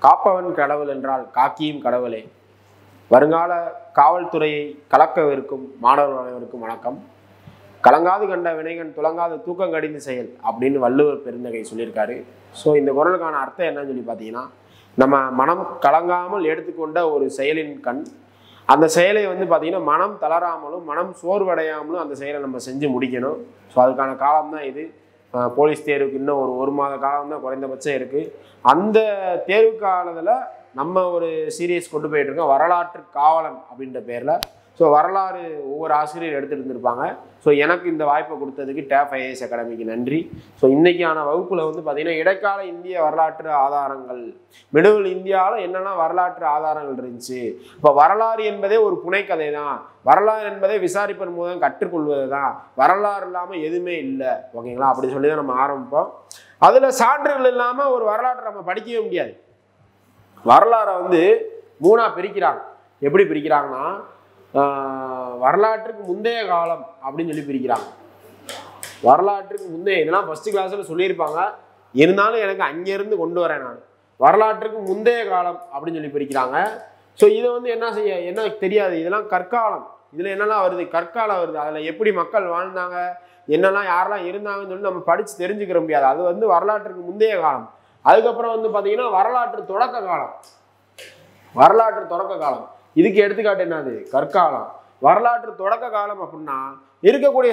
காப்பவன் கடவுள் என்றால் காக்கியும் கடவுளே. வருங்கால காவல்துறையை கலக்கவிருக்கும் மாணவர்கள் அனைவருக்கும் வணக்கம். கலங்காது கண்ட வினைகன் துலங்காது தூக்கம் கடிந்து செயல் அப்படின்னு வள்ளுவர் பெருந்தகை சொல்லியிருக்காரு. ஸோ இந்த குறளுக்கான அர்த்தம் என்னன்னு சொல்லி பார்த்தீங்கன்னா, நம்ம மனம் கலங்காமல் எடுத்துக்கொண்ட ஒரு செயலின் கண், அந்த செயலை வந்து பார்த்தீங்கன்னா மனம் தளராமலும் மனம் சோர்வடையாமலும் அந்த செயலை நம்ம செஞ்சு முடிக்கணும். ஸோ அதுக்கான காலம் தான் இது. போலீஸ் தேர்வுக்கு இன்னும் ஒரு மாத காலம் தான் குறைந்தபட்சம் இருக்குது. அந்த தேர்வு காலத்தில் நம்ம ஒரு சீரியஸ் கொண்டு போயிட்டு இருக்கோம், வரலாற்று காவலன் அப்படின்ற பேரில். ஸோ வரலாறு ஒவ்வொரு ஆசிரியர் எடுத்துகிட்டு இருந்திருப்பாங்க. ஸோ எனக்கு இந்த வாய்ப்பை கொடுத்ததுக்கு டேப் ஐஏஎஸ் அகாடமிக்கு நன்றி. ஸோ இன்றைக்கான வகுப்பில் வந்து பார்த்திங்கன்னா இடைக்கால இந்திய வரலாற்று ஆதாரங்கள், மிடில் இந்தியாவில் என்னென்ன வரலாற்று ஆதாரங்கள் இருந்துச்சு. இப்போ வரலாறு என்பதே ஒரு புனைக்கதை தான். வரலாறு என்பதை விசாரிப்பதன் மூலம் கற்றுக்கொள்வது தான். வரலாறு இல்லாமல் எதுவுமே இல்லை. ஓகேங்களா? அப்படி சொல்லி தான் நம்ம ஆரம்பிப்போம். அதில் சான்றுகள் இல்லாமல் ஒரு வரலாற்றை நம்ம படிக்கவே முடியாது. வரலாறை வந்து மூணாக பிரிக்கிறாங்க. எப்படி பிரிக்கிறாங்கன்னா, வரலாற்றுக்கு முந்தைய காலம் அப்படின்னு சொல்லி பிரிக்கிறாங்க. வரலாற்றுக்கு முந்தைய, இதெல்லாம் ஃபர்ஸ்ட் கிளாஸில் சொல்லியிருப்பாங்க, இருந்தாலும் எனக்கு அங்கேருந்து கொண்டு வரேன் நான். வரலாற்றுக்கு முந்தைய காலம் அப்படின்னு சொல்லி பிரிக்கிறாங்க. ஸோ இதை வந்து என்ன தெரியாது, இதெல்லாம் கற்காலம். இதில் என்னெல்லாம் வருது, கற்காலம் வருது. அதில் எப்படி மக்கள் வாழ்ந்தாங்க, என்னெல்லாம் யாரெல்லாம் இருந்தாங்கன்னு சொல்லி நம்ம படித்து தெரிஞ்சுக்கிற முடியாது. அது வந்து வரலாற்றுக்கு முந்தைய காலம். அதுக்கப்புறம் வந்து பார்த்தீங்கன்னா வரலாற்று தொடக்க காலம். வரலாற்று தொடக்க காலம் இதுக்கு எடுத்துக்காட்டு என்னது, கற்காலம். வரலாற்று தொடக்க காலம் அப்படின்னா இருக்கக்கூடிய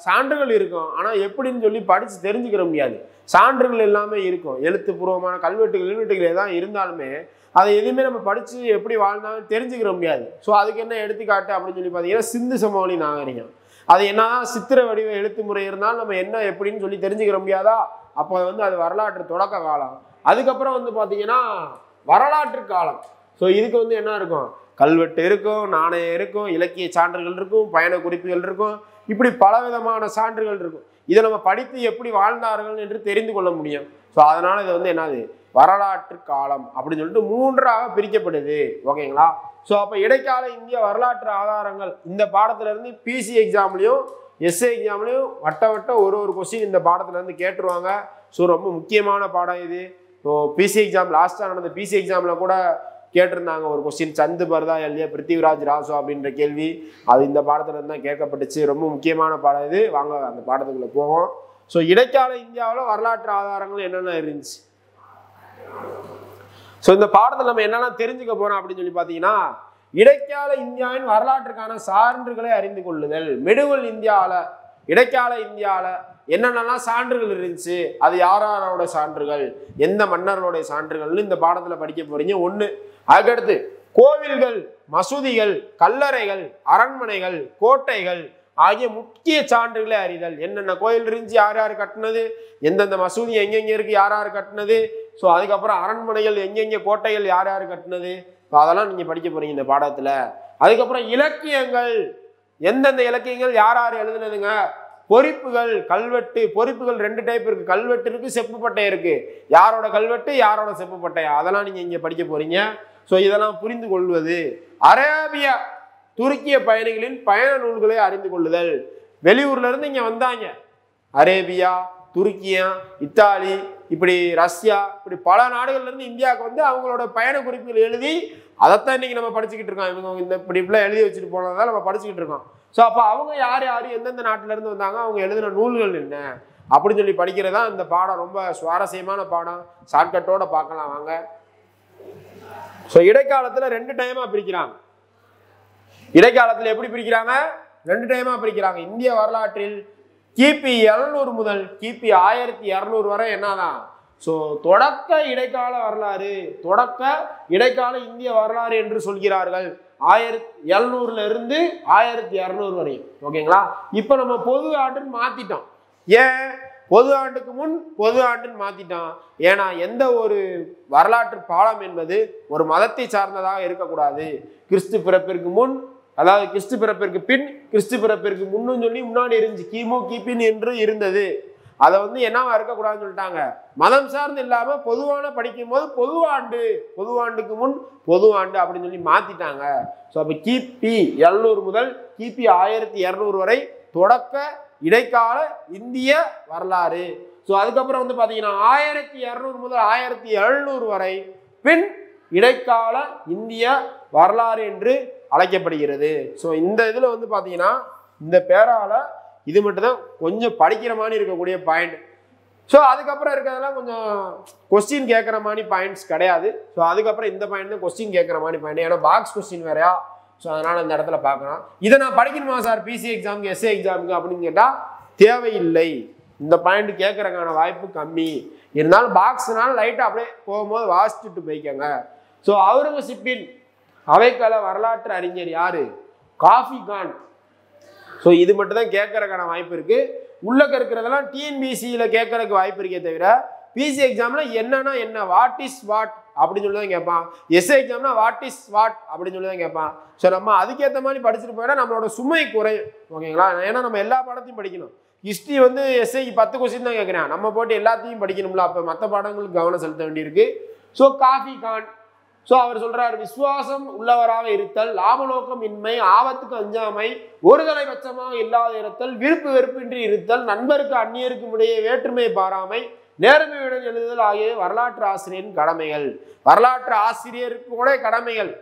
சான்றுகள் இருக்கும், ஆனால் எப்படின்னு சொல்லி படித்து தெரிஞ்சுக்கிற முடியாது. சான்றுகள் எல்லாமே இருக்கும், எழுத்துப்பூர்வமான கல்வெட்டுகள் எதாவது இருந்தாலுமே அதை எதுவுமே நம்ம படித்து எப்படி வாழ்ந்தாலும் தெரிஞ்சுக்கிற முடியாது. ஸோ அதுக்கு என்ன எடுத்துக்காட்டு அப்படின்னு சொல்லி பார்த்தீங்கன்னா சிந்து சமவெளி நாகரிகம். அது என்னதான் சித்திர வடிவ எழுத்து முறை இருந்தாலும் நம்ம என்ன எப்படின்னு சொல்லி தெரிஞ்சுக்கிற முடியாதா? அப்போ வந்து அது வரலாற்று தொடக்க காலம். அதுக்கப்புறம் வந்து பார்த்தீங்கன்னா வரலாற்று காலம். ஸோ இதுக்கு வந்து என்ன இருக்கும், கல்வெட்டு இருக்கும், நாணயம் இருக்கும், இலக்கிய சான்றுகள் இருக்கும், பயண குறிப்புகள் இருக்கும், இப்படி பலவிதமான சான்றுகள் இருக்கும். இதை நம்ம படித்து எப்படி வாழ்ந்தார்கள் என்று தெரிந்து கொள்ள முடியும். ஸோ அதனால இது வந்து என்னது, வரலாற்று காலம் அப்படின்னு சொல்லிட்டு மூன்றாக பிரிக்கப்படுது. ஓகேங்களா? ஸோ அப்போ இடைக்கால இந்திய வரலாற்று ஆதாரங்கள் இந்த பாடத்திலேருந்து பிசி எக்ஸாம்லையும் எஸ்ஏ எக்ஸாம்லையும் வட்ட ஒரு கொஸ்டின் இந்த பாடத்திலேருந்து கேட்டுருவாங்க. ஸோ ரொம்ப முக்கியமான பாடம் இது. ஸோ பிசி எக்ஸாம் லாஸ்ட்டாக நடந்த பிசி எக்ஸாமில் கூட கேட்டிருந்தாங்க ஒரு கொஸ்டின், சந்து பரதா இல்லையா பிருத்திவிராஜ் ராசோ அப்படின்ற கேள்வி. அது இந்த பாடத்திலேருந்து தான் கேட்கப்பட்டுச்சு. ரொம்ப முக்கியமான பாடம் இது. வாங்க அந்த பாடத்துக்குள்ளே போவோம். ஸோ இடைக்கால இந்தியாவில் வரலாற்று ஆதாரங்கள் என்னென்ன இருந்துச்சு. ஸோ இந்த பாடத்தில் நம்ம என்னெல்லாம் தெரிஞ்சுக்க போறோம் அப்படின்னு சொல்லி பார்த்தீங்கன்னா, இடைக்கால இந்தியாவின் வரலாற்றுக்கான சான்றுகளை அறிந்து கொள்ளுதல். மிடில் இந்தியாவில், இடைக்கால இந்தியாவில் என்னென்னலாம் சான்றுகள் இருந்துச்சு, அது யாரோட சான்றுகள், எந்த மன்னர்களுடைய சான்றுகள்னு இந்த பாடத்தில் படிக்க போறீங்க. ஒன்று. அதுக்கடுத்து கோவில்கள், மசூதிகள், கல்லறைகள், அரண்மனைகள், கோட்டைகள் ஆகிய முக்கிய சான்றுகளை அறிதல். என்னென்ன கோயில் இருந்துச்சு, யார் யார் கட்டினது, எந்தெந்த மசூதி எங்கெங்க இருக்கு, யார் யார் கட்டினது. ஸோ அதுக்கப்புறம் அரண்மனைகள் எங்கெங்க, கோட்டைகள் யார் யார் கட்டினது, அதெல்லாம் நீங்க படிக்க போறீங்க இந்த பாடத்துல. அதுக்கப்புறம் இலக்கியங்கள், எந்தெந்த இலக்கியங்கள் யார் யார் எழுதுனதுங்க. பொறிப்புகள், கல்வெட்டு. பொறிப்புகள் ரெண்டு டைப் இருக்கு, கல்வெட்டு இருக்கு, செப்புப்பட்டை இருக்கு. யாரோட கல்வெட்டு, யாரோட செப்புப்பட்டையா, அதெல்லாம் நீங்க இங்க படிக்க போறீங்க. ஸோ இதெல்லாம் புரிந்து கொள்வது. அரேபிய துருக்கிய பயணிகளின் பயண நூல்களை அறிந்து கொள்ளுதல். வெளியூர்ல இருந்து இங்க வந்தாங்க, அரேபியா, துருக்கியா, இத்தாலி, இப்படி ரஷ்யா, இப்படி பல நாடுகள்ல இருந்து இந்தியாவுக்கு வந்து அவங்களோட பயண குறிப்புகள் எழுதி அதைத்தான் இன்னைக்கு நம்ம படிச்சுக்கிட்டு இருக்கோம். இவங்க இந்த இப்படிலாம் எழுதி வச்சுட்டு போனதான் நம்ம படிச்சுக்கிட்டு இருக்கோம். ஸோ அப்போ அவங்க யார் யார் எந்தெந்த நாட்டில இருந்து வந்தாங்க, அவங்க எழுதின நூல்கள் என்ன அப்படின்னு சொல்லி படிக்கிறதா இந்த பாடம். ரொம்ப சுவாரஸ்யமான பாடம், ஷார்ட்கட்டோட பார்க்கலாம் வாங்க. ஸோ இடைக்காலத்துல ரெண்டு டைமா பிரிக்கிறாங்க. இடைக்காலத்துல எப்படி பிரிக்கிறாங்க, ரெண்டு டைமா பிரிக்கிறாங்க. இந்திய வரலாற்றில் கிபி 700 முதல் கிபி 1200 வரை என்னதான், ஸோ தொடக்க இடைக்கால வரலாறு, தொடக்க இடைக்கால இந்திய வரலாறு என்று சொல்கிறார்கள். 1700 இருந்து 1200 வரையும். ஓகேங்களா? இப்போ நம்ம பொது ஆண்டுன்னு மாத்திட்டோம். ஏன் பொது ஆண்டுக்கு முன் பொது ஆண்டுன்னு மாத்திட்டோம்? ஏன்னா எந்த ஒரு வரலாற்று பாடம் என்பது ஒரு மதத்தை சார்ந்ததாக இருக்கக்கூடாது. கிறிஸ்து பிறப்பிற்கு முன், அதாவது கிறிஸ்து பிறப்பிற்கு பின், கிறிஸ்து பிறப்பிற்கு முன்னு சொல்லி முன்னாடி இருந்துச்சு, கிமு கிபின் என்று இருந்தது. அதை வந்து என்னவா இருக்கக்கூடாதுன்னு சொல்லிட்டாங்க, மதம் சார்ந்து இல்லாம பொதுவான படிக்கும் போது பொது ஆண்டுக்கு முன் பொது ஆண்டு அப்படின்னு சொல்லி மாத்திட்டாங்க. ஸோ அப்போ கிபி 700 முதல் கிபி 1200 வரை தொடக்க இடைக்கால இந்திய வரலாறு. ஸோ அதுக்கப்புறம் வந்து பார்த்தீங்கன்னா 1200 முதல் 1700 வரை பின் இடைக்கால இந்திய வரலாறு என்று அழைக்கப்படுகிறது. ஸோ இந்த இதில் வந்து பார்த்தீங்கன்னா இந்த பேரால இது மட்டும்தான் கொஞ்சம் படிக்கிற மாதிரி இருக்கக்கூடிய பாயிண்ட். ஸோ அதுக்கப்புறம் இருக்கிறதெல்லாம் கொஞ்சம் கொஸ்டின் கேட்குற மாதிரி பாயிண்ட்ஸ் கிடையாது. ஸோ அதுக்கப்புறம் இந்த பாயிண்ட் தான் கொஸ்டின் கேட்குற மாதிரி பாயிண்ட். ஏன்னா பாக்ஸ் கொஸ்டின் வேறையா. ஸோ அதனால் இந்த இடத்துல பார்க்கலாம். இதை நான் படிக்கணுமா சார் பிசி எக்ஸாமுக்கு எஸ்ஏ எக்ஸாமுக்கு அப்படின்னு கேட்டால் தேவையில்லை. இந்த பாயிண்ட் கேட்கறதுக்கான வாய்ப்பு கம்மி. இருந்தாலும் பாக்ஸ்னால லைட்டாக அப்படியே போகும்போது வாசிச்சுட்டு போய்க்கங்க. ஸோ அவுரங்கசீப்பின் அவைக்கால வரலாற்று அறிஞர் யாரு? காஃபி கான். ஸோ இது மட்டும் தான் கேட்கறதுக்கான வாய்ப்பு இருக்கு. உள்ளக்க இருக்கிறதெல்லாம் டிஎன்பிசியில் கேட்கறதுக்கு வாய்ப்பு இருக்கே தவிர பிசி எக்ஸாம்ல என்னன்னா என்ன, வாட் இஸ் வாட் அப்படின்னு சொல்லி தான் கேட்பான். எஸ்ஏ எக்ஸாம்னா வாட் இஸ் வாட் அப்படின்னு சொல்லி தான் கேட்பான். ஸோ நம்ம அதுக்கேற்ற மாதிரி படிச்சுட்டு போயிட்டா நம்மளோட சுமை குறையும். ஓகேங்களா? ஏன்னா நம்ம எல்லா பாடத்தையும் படிக்கணும். ஹிஸ்ட்ரி வந்து எஸ்ஐக்கு 10 கொஸ்டின் தான் கேட்குறேன். நம்ம போட்டு எல்லாத்தையும் படிக்கணும்ல. அப்போ மற்ற பாடங்களுக்கு கவனம் செலுத்த வேண்டியிருக்கு. ஸோ காஃபி கான் ஸோ அவர் சொல்றாரு, விசுவாசம் உள்ளவராக இருத்தல், லாபநோக்கம் இன்மை, ஆபத்துக்கு அஞ்சாமை, ஒருதலை பட்சமாக இல்லாத இருத்தல், விருப்பு வெறுப்பின்றி இருத்தல், நண்பருக்கு அந்நியருக்கும் இடையே வேற்றுமை பாராமை, நேர்மையுடன் எழுதுதல் ஆகிய வரலாற்று ஆசிரியரின் கடமைகள். வரலாற்று ஆசிரியருக்கு கூட கடமைகள்.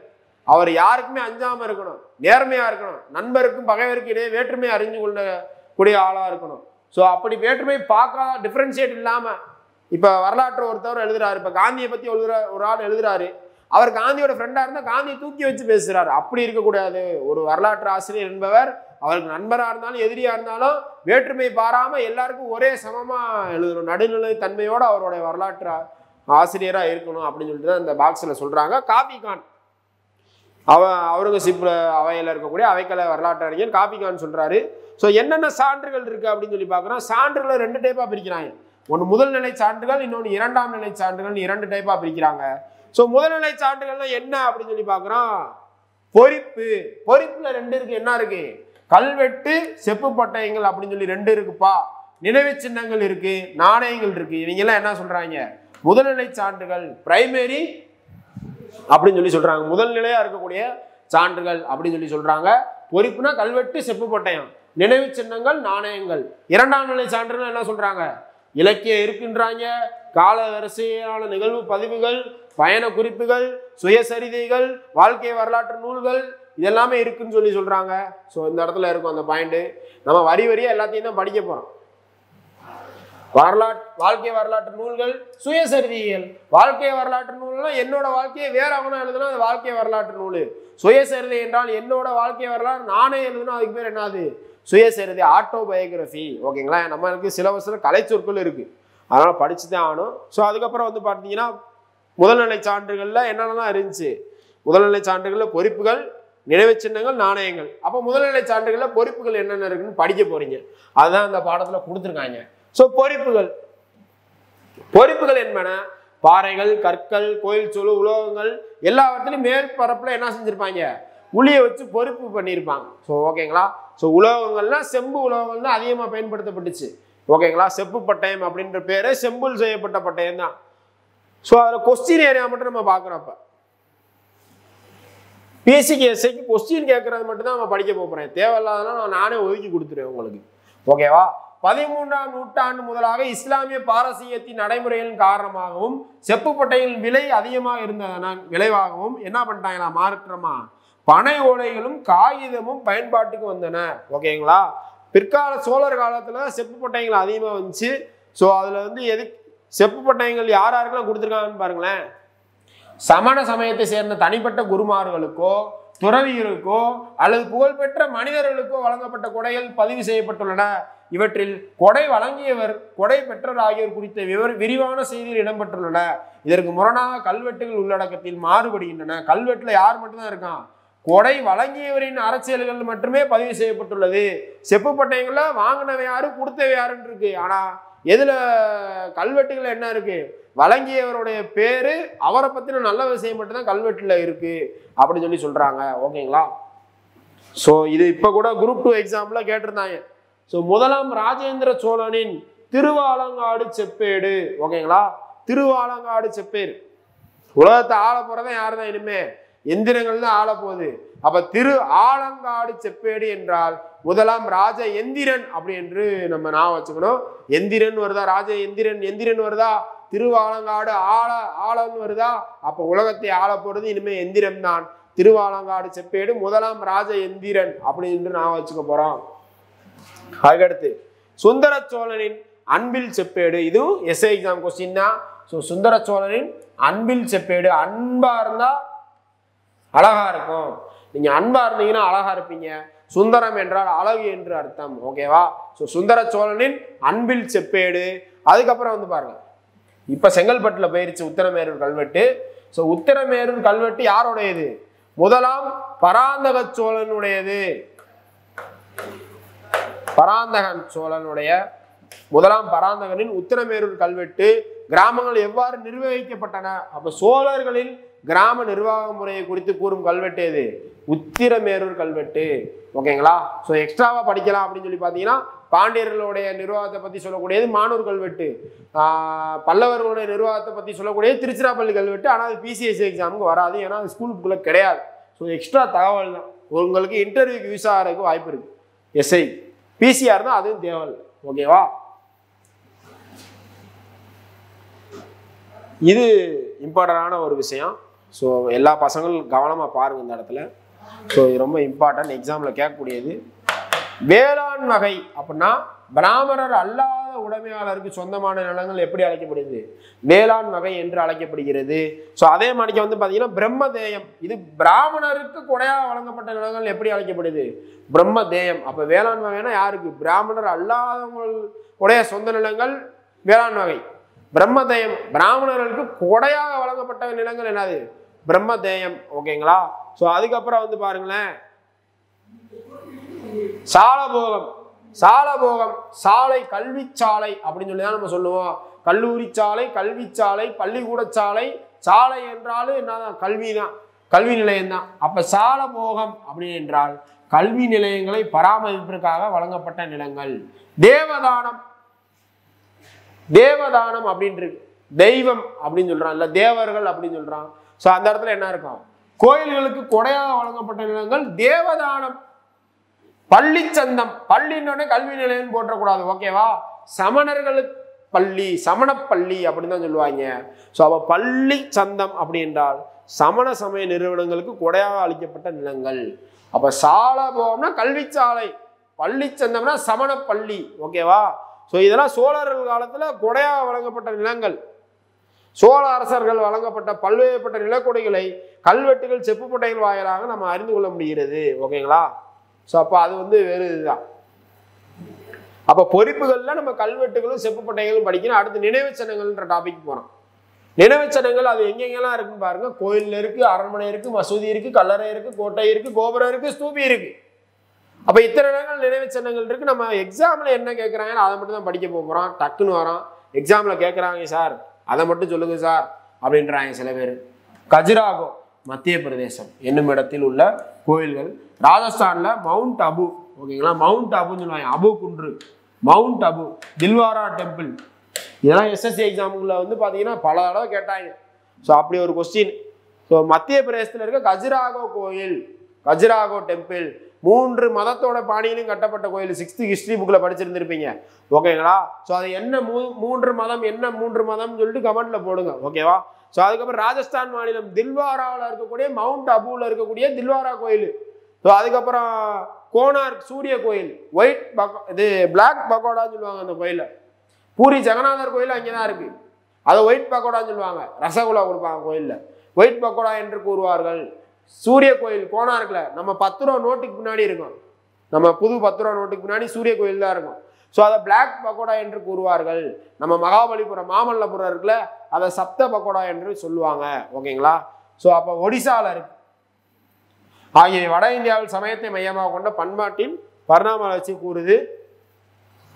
அவர் யாருக்குமே அஞ்சாம இருக்கணும், நேர்மையா இருக்கணும், நண்பருக்கும் பகைவருக்கும் இடையே வேற்றுமை அறிஞ்சு கொள்ளக்கூடிய ஆளா இருக்கணும். ஸோ அப்படி வேற்றுமை பார்க்காத டிஃபரன்ஷியேட் இல்லாம இப்ப வரலாற்று ஒருத்தவர் எழுதுறாரு. இப்ப காந்தியை பத்தி ஒரு ஆள் எழுதுறாரு. அவர் காந்தியோட ஃப்ரெண்டா இருந்தா காந்தியை தூக்கி வச்சு பேசுறாரு. அப்படி இருக்கக்கூடாது. ஒரு வரலாற்று ஆசிரியர் என்பவர் அவருக்கு நண்பரா இருந்தாலும் எதிரியா இருந்தாலும் வேற்றுமை பாராம எல்லாருக்கும் ஒரே சமமா எழுதணும். நடுநிலை தன்மையோட அவருடைய வரலாற்று ஆசிரியரா இருக்கணும் அப்படின்னு சொல்லிட்டு தான் இந்த பாக்ஸ்ல சொல்றாங்க. காஃபி கான் அவுரங்கசீப் அவையில இருக்கக்கூடிய அவைக்கல வரலாற்று அறிஞர் காஃபி கான் சொல்றாரு. ஸோ என்னென்ன சான்றுகள் இருக்கு அப்படின்னு சொல்லி பார்க்குறோம். சான்றுகளை 2 டைப்பா பிரிக்கிறாங்க. ஒன்று முதல் நிலை சான்றுகள், இன்னொன்று 2ஆம் நிலை சான்றுகள். 2 டைப்பா பிரிக்கிறாங்க. ஸோ முதல்நிலை சான்றுகள்னா என்ன அப்படின்னு சொல்லி பார்க்குறோம். பொறிப்பு. பொறிப்புல 2 இருக்கு. என்ன இருக்கு? கல்வெட்டு, செப்பு பட்டயங்கள் அப்படின்னு சொல்லி 2 இருக்குப்பா. நினைவு சின்னங்கள் இருக்கு, நாணயங்கள் இருக்கு. இவங்க எல்லாம் என்ன சொல்றாங்க? முதல்நிலை சான்றுகள், பிரைமரி அப்படின்னு சொல்லி சொல்றாங்க. முதல் நிலையா இருக்கக்கூடிய சான்றுகள் அப்படின்னு சொல்லி சொல்றாங்க. பொறிப்புனா கல்வெட்டு, செப்பு பட்டயம், நினைவு சின்னங்கள், நாணயங்கள். 2ஆம் நிலை சான்றுகள் என்ன சொல்றாங்க? இலக்கியம் இருக்குன்றாங்க, கால வரிசையான நிகழ்வு பதிவுகள், பயண குறிப்புகள், சுயசரிதைகள், வாழ்க்கை வரலாற்று நூல்கள், இதெல்லாமே இருக்குன்னு சொல்லி சொல்றாங்க. ஸோ இந்த இடத்துல இருக்கும் அந்த பாயிண்ட். நம்ம வரி வரியா எல்லாத்தையும் தான் படிக்க போறோம். வாழ்க்கை வரலாற்று நூல்கள், சுயசரிதைகள். வாழ்க்கை வரலாற்று நூல்னா என்னோட வாழ்க்கையை வேற அவனா எழுதுனா அது வாழ்க்கை வரலாற்று நூல். சுயசரிதை என்றால் என்னோட வாழ்க்கை வரலாறு நானே எழுதுனா அதுக்கு பேர் என்னது? சுயசரிதை, ஆட்டோபயோகிராஃபி. ஓகேங்களா? நம்மளுக்கு சிலபஸ்ல கலை சொற்கள் இருக்கு, அதனால படிச்சுதான் ஆகணும். ஸோ அதுக்கப்புறம் வந்து பார்த்தீங்கன்னா முதல்நிலை சான்றுகள்ல என்னென்னலாம் இருந்துச்சு? முதல்நிலை சான்றுகள்ல பொறிப்புகள், நினைவு சின்னங்கள், நாணயங்கள். அப்போ முதல்நிலை சான்றுகள்ல பொறிப்புகள் என்னென்ன இருக்குன்னு படிக்க போறீங்க. அதுதான் அந்த பாடத்துல கொடுத்துருக்காங்க. ஸோ பொறிப்புகள் என்பன பாறைகள், கற்கள், கோயில் சொல், உலோகங்கள் எல்லாவற்றிலும் மேற்பரப்புல என்ன செஞ்சிருப்பாங்க? உளியை வச்சு பொறிப்பு பண்ணியிருப்பாங்க. ஸோ ஓகேங்களா? ஸோ உலோகங்கள்னா செம்பு உலோகங்கள் தான் அதிகமாக பயன்படுத்தப்பட்டுச்சு. ஓகேங்களா? செப்பு பட்டயம் அப்படின்ற பேரு செம்புல் செய்யப்பட்ட பட்டயம் தான். ஸோ அதில் கொஸ்டின் ஏரியா மட்டும் நம்ம பார்க்குறப்ப பிஎஸ்சிக்கு எஸ்ஐக்கு கொஸ்டின் கேட்கறது மட்டும் தான் நம்ம படிக்க போகிறேன். தேவையில்லாதெல்லாம் நானே ஒதுக்கி கொடுத்துருவேன் உங்களுக்கு. ஓகேவா? 13ஆம் நூற்றாண்டு முதலாக இஸ்லாமிய பாரசீகத்தின் நடைமுறைகளின் காரணமாகவும் செப்பு பட்டைகளின் விலை அதிகமாக இருந்ததனால் விளைவாகவும் என்ன பண்ணிட்டாங்களா? மாற்றமா பனை ஓலைகளும் காகிதமும் பயன்பாட்டுக்கு வந்தன. ஓகேங்களா? பிற்கால சோழர் காலத்துல செப்பு பட்டயங்கள் அதிகமாக வந்துச்சு. ஸோ அதுல வந்து செப்பு பட்டயங்கள் யார் யாருக்கெல்லாம் கொடுத்துருக்காங்கன்னு பாருங்களேன். சமண சமயத்தை சேர்ந்த தனிப்பட்ட குருமார்களுக்கோ, துறவிகளுக்கோ அல்லது புகழ்பெற்ற மனிதர்களுக்கோ வழங்கப்பட்ட கொடைகள் பதிவு செய்யப்பட்டுள்ளன. இவற்றில் கொடை வழங்கியவர், கொடை பெற்றவர் ஆகியோர் குறித்த விரிவான செய்திகள் இடம்பெற்றுள்ளன. இதற்கு முரணாக கல்வெட்டுகள் உள்ளடக்கத்தில் மாறுபடுகின்றன. கல்வெட்டுல யார் மட்டும்தான் இருக்கான்? கொடை வழங்கியவரின் அரசியல்கள் மட்டுமே பதிவு செய்யப்பட்டுள்ளது. செப்பு பட்டயங்கள்ல வாங்கினவை யாரு, கொடுத்தவை யாருன்னு இருக்கு. ஆனா எதுல கல்வெட்டுகள் என்ன இருக்கு? வழங்கியவருடைய பேரு, அவரை பத்தின நல்ல விஷயம் மட்டும்தான் கல்வெட்டுல இருக்கு அப்படின்னு சொல்லி சொல்றாங்க. ஓகேங்களா? ஸோ இது இப்ப கூட குரூப் 2 எக்ஸாம்ல கேட்டிருந்தாங்க. ஸோ முதலாம் ராஜேந்திர சோழனின் திருவாலங்காடு செப்பேடு. ஓகேங்களா? திருவாலங்காடு செப்பேடு. உலகத்தை ஆள போறதான் யாருதான்? இனிமே எந்திரங்கள் தான் ஆள போகுது. அப்ப திரு ஆலங்காடு செப்பேடு என்றால் முதலாம் ராஜ எந்திரன் அப்படி என்று நம்ம ஞாபகம் வச்சுக்கணும். எந்திரன் வருதா? ராஜ எந்திரன் வருதா? திருவாலங்காடு ஆளன்னு வருதா, அப்ப உலகத்தை ஆள போறது இனிமே எந்திரம் தான். திருவாலங்காடு செப்பேடு முதலாம் ராஜ எந்திரன் அப்படின்னு நான் வச்சுக்க போறோம். அதுக்கடுத்து சுந்தர சோழனின் அன்பில் செப்பேடு, இதுவும் எஸ்ஏ எக்ஸாம் கொஸ்டின் தான். ஸோ சுந்தர சோழனின் அன்பில் செப்பேடு, அன்பா இருந்தா அழகா இருக்கும், நீங்க அன்பா இருந்தீங்கன்னா அழகா இருப்பீங்க. சுந்தரம் என்றால் அழகு என்று அர்த்தம். ஓகேவா? ஸோ சுந்தர சோழனின் அன்பில் செப்பேடு. அதுக்கப்புறம் வந்து பாருங்க, இப்ப செங்கல்பட்டுல போயிருச்சு உத்தரமேரூர் கல்வெட்டு. ஸோ உத்தரமேரூர் கல்வெட்டு யாருடையது? முதலாம் பராந்தக சோழனுடையது. பராந்தகன் சோழனுடைய முதலாம் பராந்தகனின் உத்தரமேரூர் கல்வெட்டு. கிராமங்கள் எவ்வாறு நிர்வகிக்கப்பட்டன? அப்ப சோழர்களின் கிராம நிர்வாக முறையை குறித்து கூறும் கல்வெட்டு எது? உத்திரமேரூர் கல்வெட்டு. ஓகேங்களா? ஸோ எக்ஸ்ட்ராவா படிக்கலாம் அப்படின்னு சொல்லி பார்த்தீங்கன்னா, பாண்டியர்களுடைய நிர்வாகத்தை பத்தி சொல்லக்கூடியது மானூர் கல்வெட்டு, பல்லவர்களுடைய நிர்வாகத்தை பத்தி சொல்லக்கூடியது திருச்சிராப்பள்ளி கல்வெட்டு. ஆனால் அது பிசிஎஸ்சி எக்ஸாமுக்கு வராது, ஏன்னா அது ஸ்கூல் புக்ல கிடையாது. ஸோ எக்ஸ்ட்ரா தகவல் தான், உங்களுக்கு இன்டர்வியூக்கு யூஸ் ஆகிறதுக்கு வாய்ப்பு இருக்கு. எஸ்ஐ பிசிஆர் தான், அதுவும் தேவை. ஓகேவா? இது இம்பார்ட்டண்டான ஒரு விஷயம். ஸோ எல்லா பசங்களும் கவனமாக பாருங்க இந்த இடத்துல. ஸோ இது ரொம்ப இம்பார்ட்டன்ட், எக்ஸாமில் கேட்கக்கூடியது. வேளாண் வகை அப்படின்னா பிராமணர் அல்லாத உடைமையாளருக்கு சொந்தமான நிலங்கள் எப்படி அழைக்கப்படுகிறது? வேளாண் வகை என்று அழைக்கப்படுகிறது. ஸோ அதே மாதிரிக்கு வந்து பார்த்தீங்கன்னா பிரம்மதேயம், இது பிராமணருக்கு கொடையாக வழங்கப்பட்ட நிலங்கள் எப்படி அழைக்கப்படுது? பிரம்மதேயம். அப்போ வேளாண் வகைனா யாருக்கு? பிராமணர் அல்லாதவங்களுடைய சொந்த நிலங்கள் வேளாண் வகை. பிரம்மதேயம் பிராமணர்களுக்கு கொடையாக வழங்கப்பட்ட நிலங்கள் என்னது? பிரம்மதேயம். ஓகேங்களா? ஸோ அதுக்கப்புறம் வந்து பாருங்களேன், சாலபோகம். சாலபோகம் சாலை, கல்வி சாலை அப்படின்னு சொல்லி தான் நம்ம சொல்லுவோம். கல்லூரி சாலை, கல்வி சாலை, பள்ளிக்கூட சாலை. சாலை என்றாலும் என்னதான்? கல்வி தான், கல்வி நிலையம் தான். அப்ப சாலபோகம் அப்படின்னு என்றால் கல்வி நிலையங்களை பராமரிப்பதற்காக வழங்கப்பட்ட நிலங்கள். தேவதானம். தேவதானம் அப்படின்ட்டு தெய்வம் அப்படின்னு சொல்றான், இல்ல தேவர்கள் அப்படின்னு சொல்றான். ஸோ அந்த இடத்துல என்ன இருக்கும்? கோயில்களுக்கு கொடையாக வழங்கப்பட்ட நிலங்கள் தேவதானம். பள்ளி சந்தம், பள்ளின்னு கல்வி நிலையம் போட்டக்கூடாது. ஓகேவா? சமணர்களுக்கு பள்ளி, சமணப்பள்ளி அப்படின்னு தான் சொல்லுவாங்க. ஸோ அப்போ பள்ளி சந்தம் அப்படி என்றால் சமண சமய நிறுவனங்களுக்கு கொடையாக அளிக்கப்பட்ட நிலங்கள். அப்போ சாலபோகம்னா கல்வி சாலை, பள்ளி சந்தம்னா சமணப்பள்ளி. ஓகேவா? ஸோ இதெல்லாம் சோழர்கள் காலத்தில் கொடையாக வழங்கப்பட்ட நிலங்கள். சோழ அரசர்கள் வழங்கப்பட்ட பல்வேறுபட்ட நிலக்கொடைகளை கல்வெட்டுகள், செப்புப்பட்டைகள் வாயிலாக நம்ம அறிந்து கொள்ள முடிகிறது. ஓகேங்களா? ஸோ அப்போ அது வந்து வேறு இதுதான். அப்போ பொறிப்புகளில் நம்ம கல்வெட்டுகளும் செப்புப்பட்டைகளும் படிக்கணும். அடுத்து நினைவு சின்னங்கள்ன்ற டாபிக் போகிறோம். நினைவு சின்னங்கள் அது எங்கெங்கெல்லாம் இருக்குன்னு பாருங்க. கோயில் இருக்கு, அரண்மனை இருக்கு, மசூதி இருக்கு, கல்லறை இருக்கு, கோட்டை இருக்கு, கோபுரம் இருக்கு, ஸ்தூபி இருக்கு. அப்போ இத்தனை இடங்கள் நினைவு சின்னங்கள் இருக்கு. நம்ம எக்ஸாமில் என்ன கேட்குறாங்கன்னு அதை மட்டும் தான் படிக்க போகிறோம். டக்குன்னு வரோம், எக்ஸாமில் கேட்குறாங்க சார் அதை மட்டும் சொல்லுங்க சார் அப்படின்றாங்க சில பேர். கஜுராஹோ மத்திய பிரதேசம் என்னும் இடத்தில் உள்ள கோயில்கள். ராஜஸ்தான்ல மவுண்ட் அபு. ஓகேங்களா? மவுண்ட் அபுன்னு சொல்லுவாங்க, அபு குன்று, மவுண்ட் அபு. தில்வாரா டெம்பிள். இதெல்லாம் எஸ்எஸ்சி எக்ஸாமுக்குள்ள வந்து பார்த்தீங்கன்னா பல தடவை கேட்டாங்க. ஸோ அப்படி ஒரு கொஸ்டின். ஸோ மத்திய பிரதேசத்தில் இருக்க கஜுராஹோ கோயில், கஜுராஹோ டெம்பிள் 3 மதத்தோட பாணியிலும் கட்டப்பட்ட கோயில். 6th ஹிஸ்டரி புக்ல படிச்சிருந்திருப்பீங்க. ஓகேங்களா? ஸோ அது என்ன 3 மதம், என்ன 3 மதம்னு சொல்லிட்டு கமெண்ட்ல போடுங்க. ஓகேவா? ஸோ அதுக்கப்புறம் ராஜஸ்தான் மாநிலம் தில்வாராவில் இருக்கக்கூடிய மவுண்ட் அபுவில் இருக்கக்கூடிய தில்வாரா கோயில். ஸோ அதுக்கப்புறம் கோனார்க் சூரிய கோயில், ஒயிட் இது பிளாக் பகோடான்னு சொல்லுவாங்க அந்த கோயில. பூரி ஜெகநாதர் கோயில் அங்கே தான் இருக்கு, அதை ஒயிட் பகோடான்னு சொல்லுவாங்க. ரசகுல்லா கொடுப்பாங்க கோயிலில், ஒயிட் பகோடா என்று கூறுவார்கள். சூரிய கோயில் கோனார்க்ல நம்ம 10 ரூபா நோட்டுக்கு பின்னாடி இருக்கும். நம்ம புது 10 ரூபா நோட்டுக்கு பின்னாடி சூரிய கோயில் தான் இருக்கும். ஸோ அதை பிளாக் பகோடா என்று கூறுவார்கள். நம்ம மகாபலிபுரம், மாமல்லபுரம் இருக்குல்ல, அதை சப்த பகோடா என்று சொல்லுவாங்க. ஓகேங்களா? ஸோ அப்போ ஒடிசால இருக்கு. ஆகிய வட இந்தியாவில் சமயத்தை மையமாக கொண்ட பண்பாட்டின் பரிணாம வளர்ச்சி கூறுது.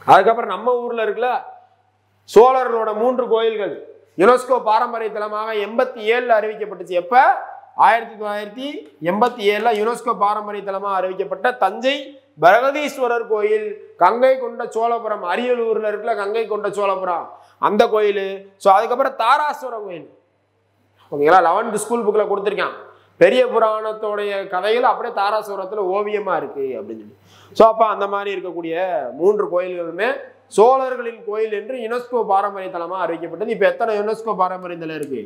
அதுக்கப்புறம் நம்ம ஊர்ல இருக்குல்ல, சோழர்களோட 3 கோயில்கள் யுனெஸ்கோ பாரம்பரிய தலமாக 87 அறிவிக்கப்பட்டுச்சு. எப்ப? 1987 யுனெஸ்கோ பாரம்பரிய தலமாக அறிவிக்கப்பட்ட தஞ்சை பிரகதீஸ்வரர் கோயில், கங்கை கொண்ட சோழபுரம், அரியலூர்ல இருக்குல்ல கங்கை கொண்ட சோழபுரம் அந்த கோயில். ஸோ அதுக்கப்புறம் தாராசுர கோயில். ஓகேங்களா? 11th ஸ்கூல் புக்ல கொடுத்துருக்கான். பெரிய புராணத்தோடைய கதைகள் அப்படியே தாராசுரத்துல ஓவியமா இருக்கு அப்படின்னு சொல்லி. ஸோ அப்போ அந்த மாதிரி இருக்கக்கூடிய 3 கோயில்களுமே சோழர்களின் கோயில் என்று யுனெஸ்கோ பாரம்பரிய தலமா அறிவிக்கப்பட்டது. இப்ப எத்தனை யுனெஸ்கோ பாரம்பரிய தலம் இருக்கு?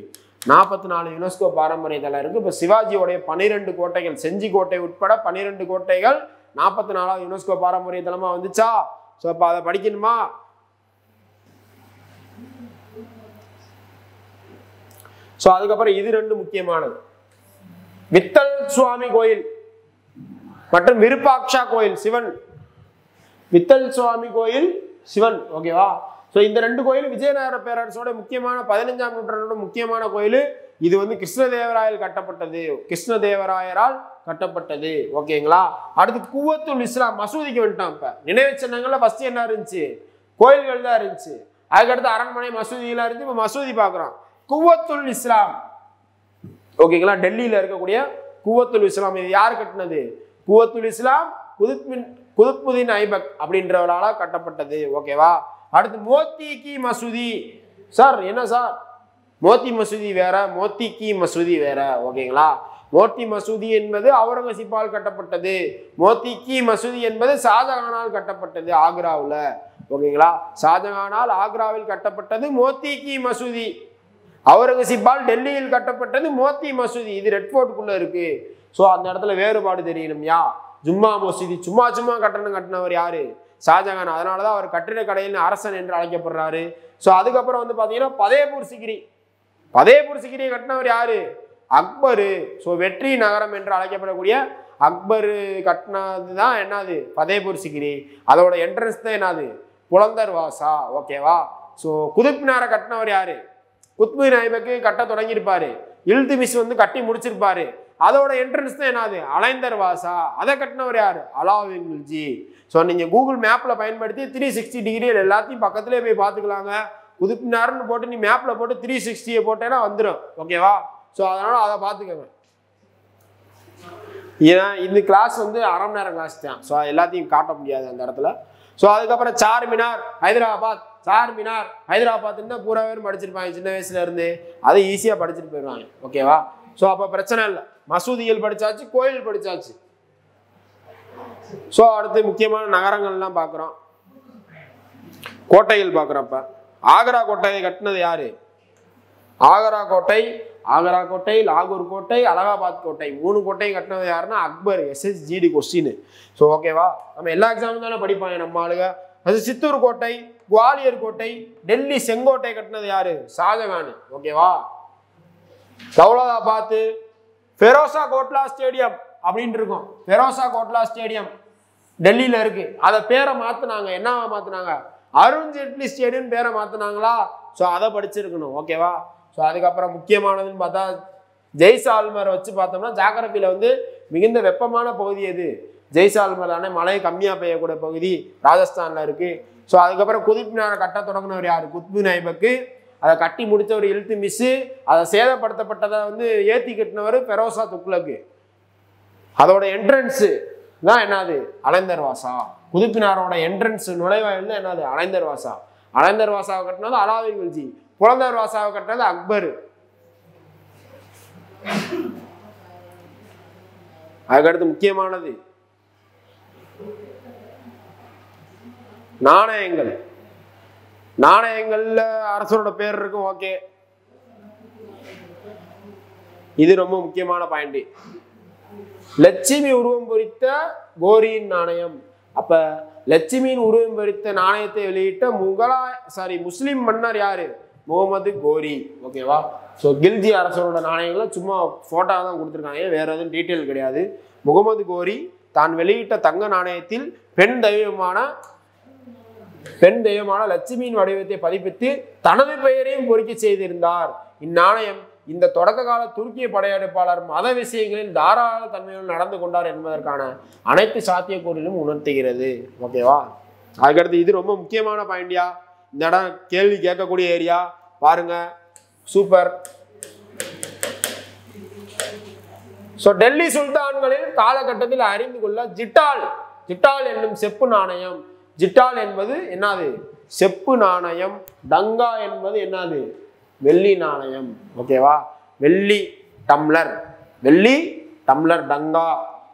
44 யுனெஸ்கோ பாரம்பரிய தலம் இருக்கு. இப்ப சிவாஜியோடைய 12 கோட்டைகள், செஞ்சி கோட்டை உட்பட 12 கோட்டைகள் 44 யுனெஸ்கோ பாரம்பரிய தலமா வந்துச்சா? சோ அப்ப அதை படிக்கணுமா? சோ அதுக்கப்புறம் இது ரெண்டு முக்கியமானது, வித்தல் சுவாமி கோயில் மற்றும் விருப்பாட்சா கோயில், சிவன். வித்தல் சுவாமி கோயில் சிவன், ஓகேவா? ஸோ இந்த ரெண்டு கோயில் விஜயநகர பேரரசோட முக்கியமான 15ஆம் நூற்றாண்டோட முக்கியமான கோயில். இது வந்து கிருஷ்ணதேவராயல் கட்டப்பட்டது, கிருஷ்ணதேவராயரால் கட்டப்பட்டது, ஓகேங்களா? அடுத்து குவத்துல் இஸ்லாம், மசூதிக்கு வந்துட்டோம். இப்ப நினைவு சின்னங்கள்ல ஃபர்ஸ்ட் என்ன இருந்துச்சு? கோயில்கள் தான் இருந்துச்சு. அதுக்கடுத்து அரண்மனை மசூதிலாம் இருந்துச்சு. இப்போ மசூதி பார்க்குறோம். குவத்துல் இஸ்லாம், ஓகேங்களா? டெல்லியில இருக்கக்கூடிய குவத்துல் இஸ்லாம், இது யார் கட்டினது? குவத்துல் இஸ்லாம் குதுப்புதீன் ஐபக் அப்படின்றவரால கட்டப்பட்டது, ஓகேவா? அடுத்து மோத்தி கி மசூதி. சார் என்ன சார், மோத்தி மசூதி வேற, மோத்தி கி மசூதி வேற, ஓகேங்களா? மோத்தி மசூதி என்பது அவுரங்கசீப்பால் கட்டப்பட்டது, மோத்தி கி மசூதி என்பது ஷாஜகானால் கட்டப்பட்டது ஆக்ராவில், ஓகேங்களா? ஷாஜகானால் ஆக்ராவில் கட்டப்பட்டது மோத்தி கி மசூதி, அவுரங்கசீப்பால் டெல்லியில் கட்டப்பட்டது மோத்தி மசூதி. இது ரெட் ஃபோர்ட்டுக்குள்ள இருக்கு. ஸோ அந்த இடத்துல வேறுபாடு தெரியணும்யா. ஜும்மா மசூதி சும்மா கட்டினவர் யாரு? ஷாஜகான். அதனாலதான் அவர் கட்டிடக்கலையின் அரசன் என்று அழைக்கப்படுறாரு. ஸோ அதுக்கப்புறம் வந்து பாத்தீங்கன்னா பதேபூர் சிக்ரி, பதேபூர் சிக்ரியை கட்டினவர் யாரு? அக்பரு. ஸோ வெற்றி நகரம் என்று அழைக்கப்படக்கூடிய அக்பரு கட்டினது தான் என்னது? பதேபூர் சிக்ரி. அதோட என்ட்ரன்ஸ் தான் என்னது? புலந்தர் வாசா, ஓகேவா? ஸோ குதுப் மினாரை கட்டினவர் யாரு? குத்புதீன் ஐபக்கு கட்ட தொடங்கியிருப்பாரு, இல்துமிஷ் வந்து கட்டி முடிச்சிருப்பாரு. அதோட என்ட்ரன்ஸ் தான் என்னது? அலைந்தர் வாசா. அதை கட்டினவர் யாரு? அலாவுதீன் கில்ஜி. ஸோ நீங்க கூகுள் மேப்ல பயன்படுத்தி 360 டிகிரியில் எல்லாத்தையும் பக்கத்துலேயே போய் பார்த்துக்கலாங்க. குதுப் மினார்னு போட்டு நீ மேப்ல போட்டு 360 போட்டேன்னா வந்துடும், ஓகேவா? ஸோ அதனால அதை பார்த்துக்கோங்க. ஏன்னா இந்த கிளாஸ் வந்து அரை மணி நேரம் கிளாஸ் தான். ஸோ எல்லாத்தையும் காட்ட முடியாது அந்த இடத்துல. ஸோ அதுக்கப்புறம் சார் மினார் ஹைதராபாத், சார் மினார் ஹைதராபாத்ன்னு தான் பூரா பேரும் படிச்சிருப்பாங்க சின்ன வயசுல இருந்து. அதை ஈஸியாக படிச்சுட்டு போயிடுவாங்க, ஓகேவா? ஸோ அப்போ பிரச்சனை இல்லை. மசூதிகள் படிச்சாச்சு, கோயில் படிச்சாச்சு. ஸோ அடுத்து முக்கியமான நகரங்கள்லாம் பார்க்குறோம், கோட்டைகள் பார்க்குறப்ப ஆக்ரா கோட்டையை கட்டினது யாரு? ஆக்ரா கோட்டை, ஆக்ரா கோட்டை, லாகூர் கோட்டை, அலகாபாத் கோட்டை, 3 கோட்டையும் கட்டினது யாருன்னா அக்பர். SSGD question. ஸோ ஓகேவா? நம்ம எல்லா எக்ஸாமும் தானே படிப்பாங்க நம்ம ஆளுங்க. அது சித்தூர் கோட்டை, குவாலியர் கோட்டை, டெல்லி செங்கோட்டை கட்டினது யாரு? ஷாஜகான், ஓகேவா? தௌலதாபாத் ஃபெரோசா கோட்லா ஸ்டேடியம் அப்படின்னு இருக்கும். ஃபெரோசா கோட்லா ஸ்டேடியம் டெல்லியில இருக்கு. அதை பேரை மாத்தினாங்க, என்ன மாத்தினாங்க? அருண்ஜேட்லி ஸ்டேடியம் பேரை மாத்தினாங்களா? ஸோ அதை படிச்சிருக்கணும், ஓகேவா? ஸோ அதுக்கப்புறம் முக்கியமானதுன்னு பார்த்தா ஜெய்சால்மர் வச்சு பார்த்தோம்னா ஜாகிரபியில வந்து மிகுந்த வெப்பமான பகுதி எது? ஜெய்சால்மர் தானே, மழை கம்மியாக பெய்யக்கூடிய பகுதி ராஜஸ்தான்ல இருக்கு. ஸோ அதுக்கப்புறம் குதுப் மினாரை கட்ட தொடங்கினவர் யாரு? குத்புதீன் ஐபக்கு. அதை கட்டி முடித்தவர் இல்துமிஷ். அதை சேதப்படுத்தப்பட்டதை வந்து ஏற்றி கட்டினவர் ஃபெரோசா துக்ளக்கு. அதோட என்ட்ரன்ஸு தான் என்னது? அலைந்தர் வாசா. குதுப் மினாரோட என்ட்ரன்ஸ் நுழைவாயில் தான் என்னது? அலைந்தர் வாசா. அலைந்தர் வாசாவை கட்டினது அலாவுதீன் கில்ஜி, புலந்தர் வாசாவை கட்டினது அக்பர். அதுக்கடுத்து முக்கியமானது நாணயங்கள். நாணயங்கள்ல அரசரோட பேர் இருக்கும், ஓகே. இது ரொம்ப முக்கியமான பாயிண்ட். லட்சுமி உருவம் பொறித்த கோரியின் நாணயம். அப்ப லட்சுமியின் உருவம் பொறித்த நாணயத்தை வெளியிட்ட முஸ்லிம் மன்னர் யாரு? முகமது கோரி, ஓகேவா? ஸோ கில்ஜி அரசரோட நாணயங்களை சும்மா போட்டோ தான் கொடுத்துருக்காங்க, வேற எதுவும் டீட்டெயில் கிடையாது. முகமது கோரி தான் வெளியிட்ட தங்க நாணயத்தில் பெண் தெய்வமான லட்சுமியின் வடிவத்தை பதிப்பித்து தனது பெயரையும் பொறிக்க செய்திருந்தார். இந்நாணயம் இந்த தொடக்க கால துருக்கிய படையெடுப்பாளர் மத விஷயங்களில் தாராள தன்மையுடன் நடந்து கொண்டார் என்பதற்கான அனைத்து சாத்தியக்கூறிலும் உணர்த்துகிறது, ஓகேவா? அதுக்கடுத்து இது ரொம்ப முக்கியமான பாயிண்டியா. இந்த இடம் கேள்வி கேட்கக்கூடிய ஏரியா பாருங்க, சூப்பர். ஸோ டெல்லி சுல்தான்களின் காலகட்டத்தில் அறிந்து கொள்ள ஜிட்டால் என்னும் செப்பு நாணயம். ஜிட்டால் என்பது என்னது? செப்பு நாணயம். டங்கா என்பது என்னது? வெள்ளி நாணயம், ஓகேவா? வெள்ளி டம்ளர் டங்கா.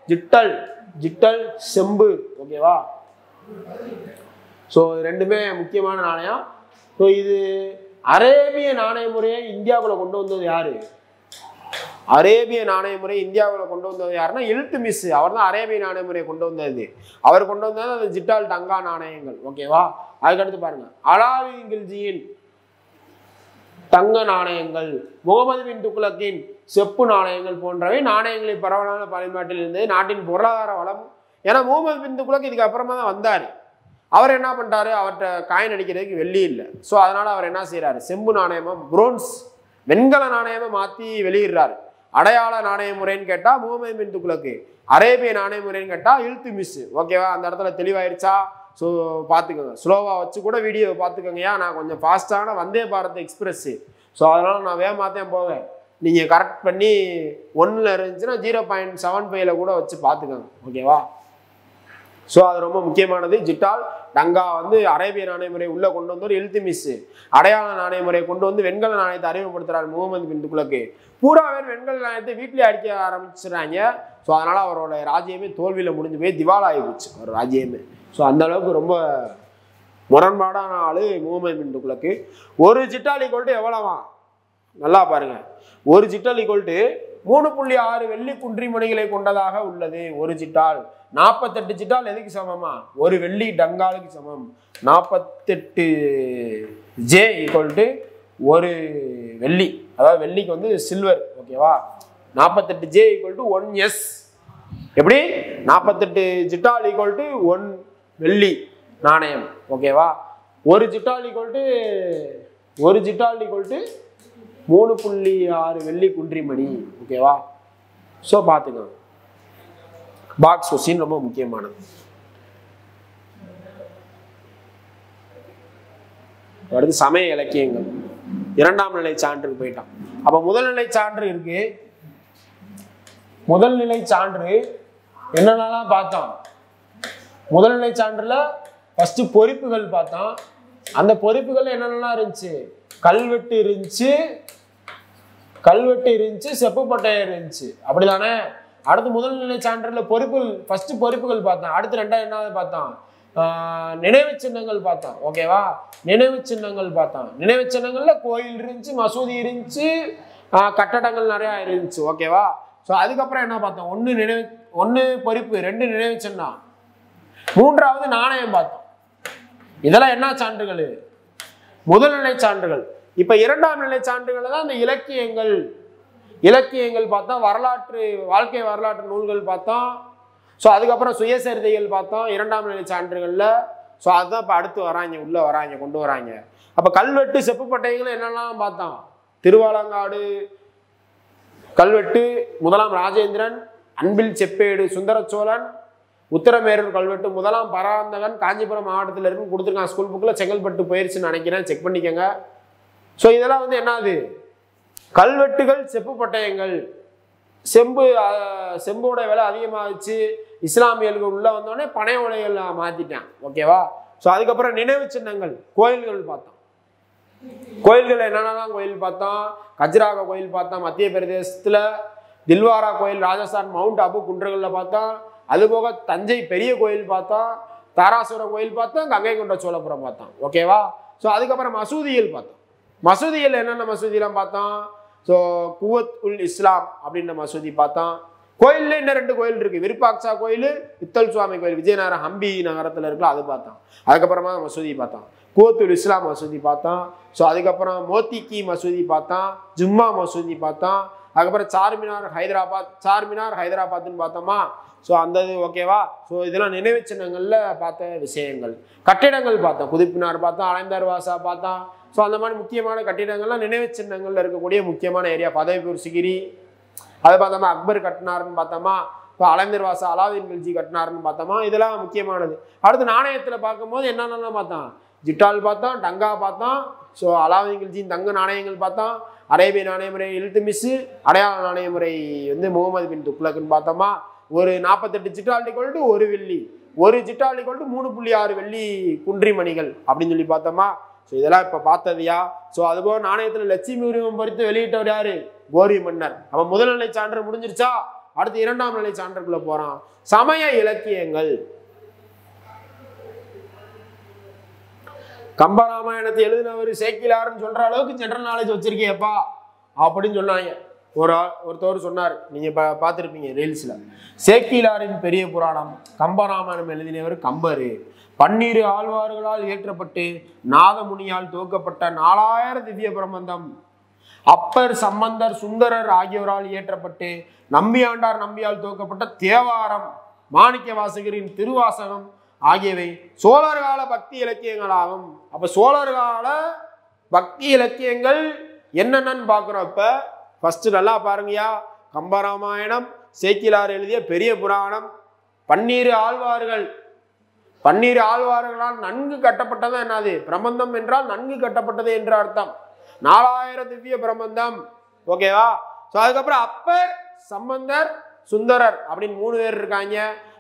ஜிட்டல் செம்பு, ஓகேவா? ஸோ ரெண்டுமே முக்கியமான நாணயம். ஸோ இது அரேபிய நாணய முறையை இந்தியாவுக்குள்ள கொண்டு வந்தது யாரு? அரேபிய நாணய முறை இந்தியாவில் கொண்டு வந்தது யாருன்னா இல்துமிஸ். அவர் தான் அரேபிய நாணய முறையை கொண்டு வந்தது. அவர் கொண்டு வந்தது அந்த ஜிட்டால் டங்கா நாணயங்கள். ஓகேவா? அதுக்கடுத்து பாருங்க, அலாவுதீன் கில்ஜியின் தங்க நாணயங்கள், முகமது பின் துக்ளக்கின் செப்பு நாணயங்கள் போன்றவை நாணயங்களின் பரவலான பயன்பாட்டில் இருந்தது. நாட்டின் பொருளாதார வளம், ஏன்னா முகமது பின் துக்ளக் இதுக்கு அப்புறமா தான் வந்தார். அவர் என்ன பண்ணிட்டாரு, அவர்கிட்ட காயின் அடிக்கிறதுக்கு வெள்ளி இல்லை. ஸோ அதனால அவர் என்ன செய்யறாரு, செம்பு நாணயமா புரோன்ஸ் வெண்கல நாணயமா மாற்றி வெளியிடுறாரு. அடையாள நாணய முறைன்னு கேட்டா முகமது பின் துக்ளக், அரேபிய நாணய முறைன்னு கேட்டா இல்துமிஸ். ஓகேவா? அந்த இடத்துல தெளிவாயிருச்சா? ஸோ பார்த்துக்கோங்க, ஸ்லோவாக வச்சு கூட வீடியோ பார்த்துக்கோங்கயா. நான் கொஞ்சம் ஃபாஸ்ட்டான வந்தே பாரத் எக்ஸ்பிரஸ்ஸு. ஸோ அதனால் நான் வேகமாகத்தான் போவேன். நீங்கள் கரெக்ட் பண்ணி 1ல் இருந்துச்சுன்னா 0.75 கூட வச்சு பார்த்துக்கோங்க. ஓகேவா? ஸோ அது ரொம்ப முக்கியமானது. ஜிட்டால் டங்கா வந்து அரேபிய நாணய முறை உள்ளே கொண்டு வந்தவர் இல்துமிஸ். அடையாள நாணய முறையை கொண்டு வந்து வெண்கல நாணயத்தை அறிமுகப்படுத்துறாரு முகமது பின் துக்ளக். பூரா பேர் வெண்கல நாணயத்தை வீட்டிலே அடிக்க ஆரம்பிச்சிடறாங்க. ஸோ அதனால் அவரோட ராஜ்யமே தோல்வியில் முடிஞ்சு போய் திவாலாகி போச்சு அவர் ராஜ்யமே. ஸோ அந்த அளவுக்கு ரொம்ப முரண்பாடான ஆளு முகமது பின் துக்ளக். ஒரு ஜிட்டால் ஈக்குவல் டு எவ்வளவா? நல்லா பாருங்க, ஒரு ஜிட்டால் ஈக்குவல் டு 3.6 வெள்ளி குன்றிமணிகளை கொண்டதாக உள்ளது. ஒரு ஜிட்டால் 48 ஜிட்டால் எதுக்கு சமமா? ஒரு வெள்ளி டங்காலுக்கு சமம். 48 ஜே ஈக்குவல் டு ஒரு வெள்ளி, அதாவது வெள்ளிக்கு வந்து சில்வர். ஓகேவா? 48 ஜே ஈக்குவல் டு 1 எஸ். எப்படி? 48 ஜிட்டால் ஈக்குவல் டு 1 வெள்ளி நாணயம். ஓகேவா? ஒரு ஜிட்டால் ஈக்குவல் டு 3.6 வெள்ளி குன்றிமணி. ஓகேவா? ஸோ பார்த்துக்கோங்க, பாக்ஸ் கொஸ்டின் ரொம்ப முக்கியமானது. அடுத்து சமய இலக்கியங்கள், 2ஆம் நிலை சான்றுக்கு போயிட்டான். அப்போ முதல் நிலை சான்று இருக்கு. முதல் நிலை சான்று என்னென்னலாம் பார்த்தோம்? முதல் நிலை சான்றுல ஃபர்ஸ்ட் பொறிப்புகள் பார்த்தோம். அந்த பொறிப்புகள் என்னென்னலாம் இருந்துச்சு? கல்வெட்டு இருந்துச்சு, செப்புப்பட்டையம் இருந்துச்சு. அப்படிதானே? அடுத்து முதல் நிலை சான்றுல பொறிப்புகள், ஃபர்ஸ்ட் பொறிப்புகள் பார்த்தோம். அடுத்து ரெண்டாவது என்னது பார்த்தோம்? நினைவு சின்னங்கள் பார்த்தோம். ஓகேவா? நினைவு சின்னங்கள் பார்த்தோம். நினைவு சின்னங்கள்ல கோயில் இருந்துச்சு, மசூதி இருந்துச்சு, கட்டடங்கள் நிறைய இருந்துச்சு. ஓகேவா? ஸோ அதுக்கப்புறம் என்ன பார்த்தோம்? ஒன்று பொறிப்பு, 2 நினைவு சின்னம், 3வது நாணயம் பார்த்தோம். இதெல்லாம் என்ன சான்றுகள்? முதல்நிலை சான்றுகள். இப்ப 2ஆம் நிலை சான்றுகள் தான் இந்த இலக்கியங்கள் பார்த்தோம். வாழ்க்கை வரலாற்று நூல்கள் பார்த்தோம். ஸோ அதுக்கப்புறம் சுயசரிதைகள் பார்த்தோம் 2ஆம் நிலை சான்றுகள்ல. ஸோ அதுதான் இப்போ அடுத்து கொண்டு வராங்க. அப்ப கல்வெட்டு செப்புப்பட்டைகள் என்னெல்லாம் பார்த்தோம்? திருவாலங்காடு கல்வெட்டு, 1ஆம் ராஜேந்திரன், அன்பில் செப்பேடு சுந்தர சோழன், உத்தரமேரூர் கல்வெட்டு 1ஆம் பராந்தகன், காஞ்சிபுரம் மாவட்டத்தில் இருக்குன்னு கொடுத்துருக்கான் ஸ்கூல் புக்கில். செங்கல்பட்டு போயிருச்சுன்னு நினைக்கிறேன், செக் பண்ணிக்கோங்க. ஸோ இதெல்லாம் வந்து என்னது? கல்வெட்டுகள், செப்பு பட்டயங்கள். செம்போட விலை அதிகமாகிடுச்சு, இஸ்லாமியர்கள் உள்ள வந்தோடனே பனை ஓலைகள் மாற்றிட்டான். ஓகேவா? ஸோ அதுக்கப்புறம் நினைவு சின்னங்கள், கோயில்கள் பார்த்தோம். கோயில்கள் என்னென்னலாம் கோயில் பார்த்தோம்? கஜ்ராகோ கோயில் பார்த்தோம் மத்திய பிரதேசத்தில், தில்வாரா கோயில் ராஜஸ்தான் மவுண்ட் அபு குன்றுகளில் பார்த்தோம். அதுபோக தஞ்சை பெரிய கோயில் பார்த்தோம், தாராசுரம் கோயில் பார்த்தோம், கங்கை கொண்ட சோழபுரம் பார்த்தோம். ஓகேவா? ஸோ அதுக்கப்புறம் மசூதிகள் பார்த்தோம். மசூதிகள் என்னென்ன மசூதிலாம் பார்த்தோம்? ஸோ குவத் உல் இஸ்லாம் அப்படின்ற மசூதி பார்த்தோம். கோயில்ல இன்னும் 2 கோயில் இருக்கு, விருப்பாக்சா கோயில், இத்தல் சுவாமி கோயில், விஜயநகரம் ஹம்பி நகரத்தில் இருக்குல்ல, அது பார்த்தோம். அதுக்கப்புறமா மசூதி பார்த்தோம், குவத் உல் இஸ்லாம் மசூதி பார்த்தோம். ஸோ அதுக்கப்புறம் மோத்திகி மசூதி பார்த்தோம், ஜும்மா மசூதி பார்த்தோம். அதுக்கப்புறம் சார்மினார் ஹைதராபாத்னு பார்த்தோமா? ஸோ அந்த இது. ஓகேவா? ஸோ இதெல்லாம் நினைவு சின்னங்களில் பார்த்த விஷயங்கள். கட்டிடங்கள் பார்த்தோம், குதிப்பினார் பார்த்தோம், அலைந்தார் வாசா பார்த்தோம். ஸோ அந்த மாதிரி முக்கியமான கட்டிடங்கள்லாம் நினைவு சின்னங்கள்ல இருக்கக்கூடிய முக்கியமான ஏரியா. பதவிப்பூர் சிகிரி அதை பார்த்தோமா, அக்பர் கட்டினார்னு பார்த்தோமா, இப்போ அலைந்தர் வாசா அலாவுதீன் கில்ஜி கட்டினார்னு பார்த்தோமா. இதெல்லாம் முக்கியமானது. அடுத்து நாணயத்தில் பார்க்கும்போது என்னென்னலாம் பார்த்தோம்? ஜிட்டால் பார்த்தோம், டங்கா பார்த்தோம், ஸோ அலாவுதீன் கில்ஜியின் தங்க நாணயங்கள் பார்த்தோம், அரேபிய நாணய முறை இல்துமிஸ், அடையாள நாணய முறை வந்து முகமது பின் துக்ளக்னு பார்த்தோமா. ஒரு 48 ஜிட்டால் ஈக்குவல் ஒரு வெள்ளி, ஒரு ஜிட்டால் ஈக்குவல் 3.6 வெள்ளி குன்றிமணிகள் அப்படின்னு சொல்லி பார்த்தோமா. ஸோ இதெல்லாம் இப்போ பார்த்ததையா. ஸோ அதுபோக நாணயத்தில் லட்சுமி உரிமம் பொறுத்து வெளியிட்டவர் யாரு? கோரி மன்னர். அவன் முதல்நிலை சான்று முடிஞ்சிருச்சா? அடுத்து 2ஆம் நிலை சான்றுக்குள்ள போறான். சமய இலக்கியங்கள். கம்பராமாயணத்தை எழுதினவர் சேக்கிலாருன்னு சொல்ற அளவுக்கு ஜெனரல் நாலேஜ் வச்சிருக்கியப்பா அப்படின்னு சொன்னாங்க. ஒருத்தவர் சொன்னார், நீங்க பார்த்துருப்பீங்க ரீல்ஸ்ல. சேக்கிலாரின் பெரிய புராணம், கம்பராமாயணம் எழுதினவர் கம்பரு. 12 ஆழ்வார்களால் இயற்றப்பட்டு நாதமுனியால் துவக்கப்பட்ட 4000 திவ்ய பிரபந்தம் அப்பர், சம்பந்தர், சுந்தரர் ஆகியோரால் இயற்றப்பட்டு நம்பியாண்டார் நம்பியால் துவக்கப்பட்ட தேவாரம், மாணிக்க வாசகரின் திருவாசகம் ஆகியவை சோழர் கால பக்தி இலக்கியங்களாகும். அப்ப சோழர் கால பக்தி இலக்கியங்கள் என்னென்னு பார்க்குறோம். இப்ப ஃபர்ஸ்ட் நல்லா பாருங்கயா, கம்பராமாயணம், சேக்கிலார் எழுதிய பெரிய புராணம், 12 ஆழ்வார்களால் நன்கு கட்டப்பட்டது. என்னது பிரபந்தம் என்றால் நன்கு கட்டப்பட்டது என்று அர்த்தம். 4000 திவ்ய பிரபந்தம். ஓகேவா? ஸோ அதுக்கப்புறம் அப்பர், சம்பந்தர், சுந்தரர் அப்படின்னு 3 பேர் இருக்காங்க.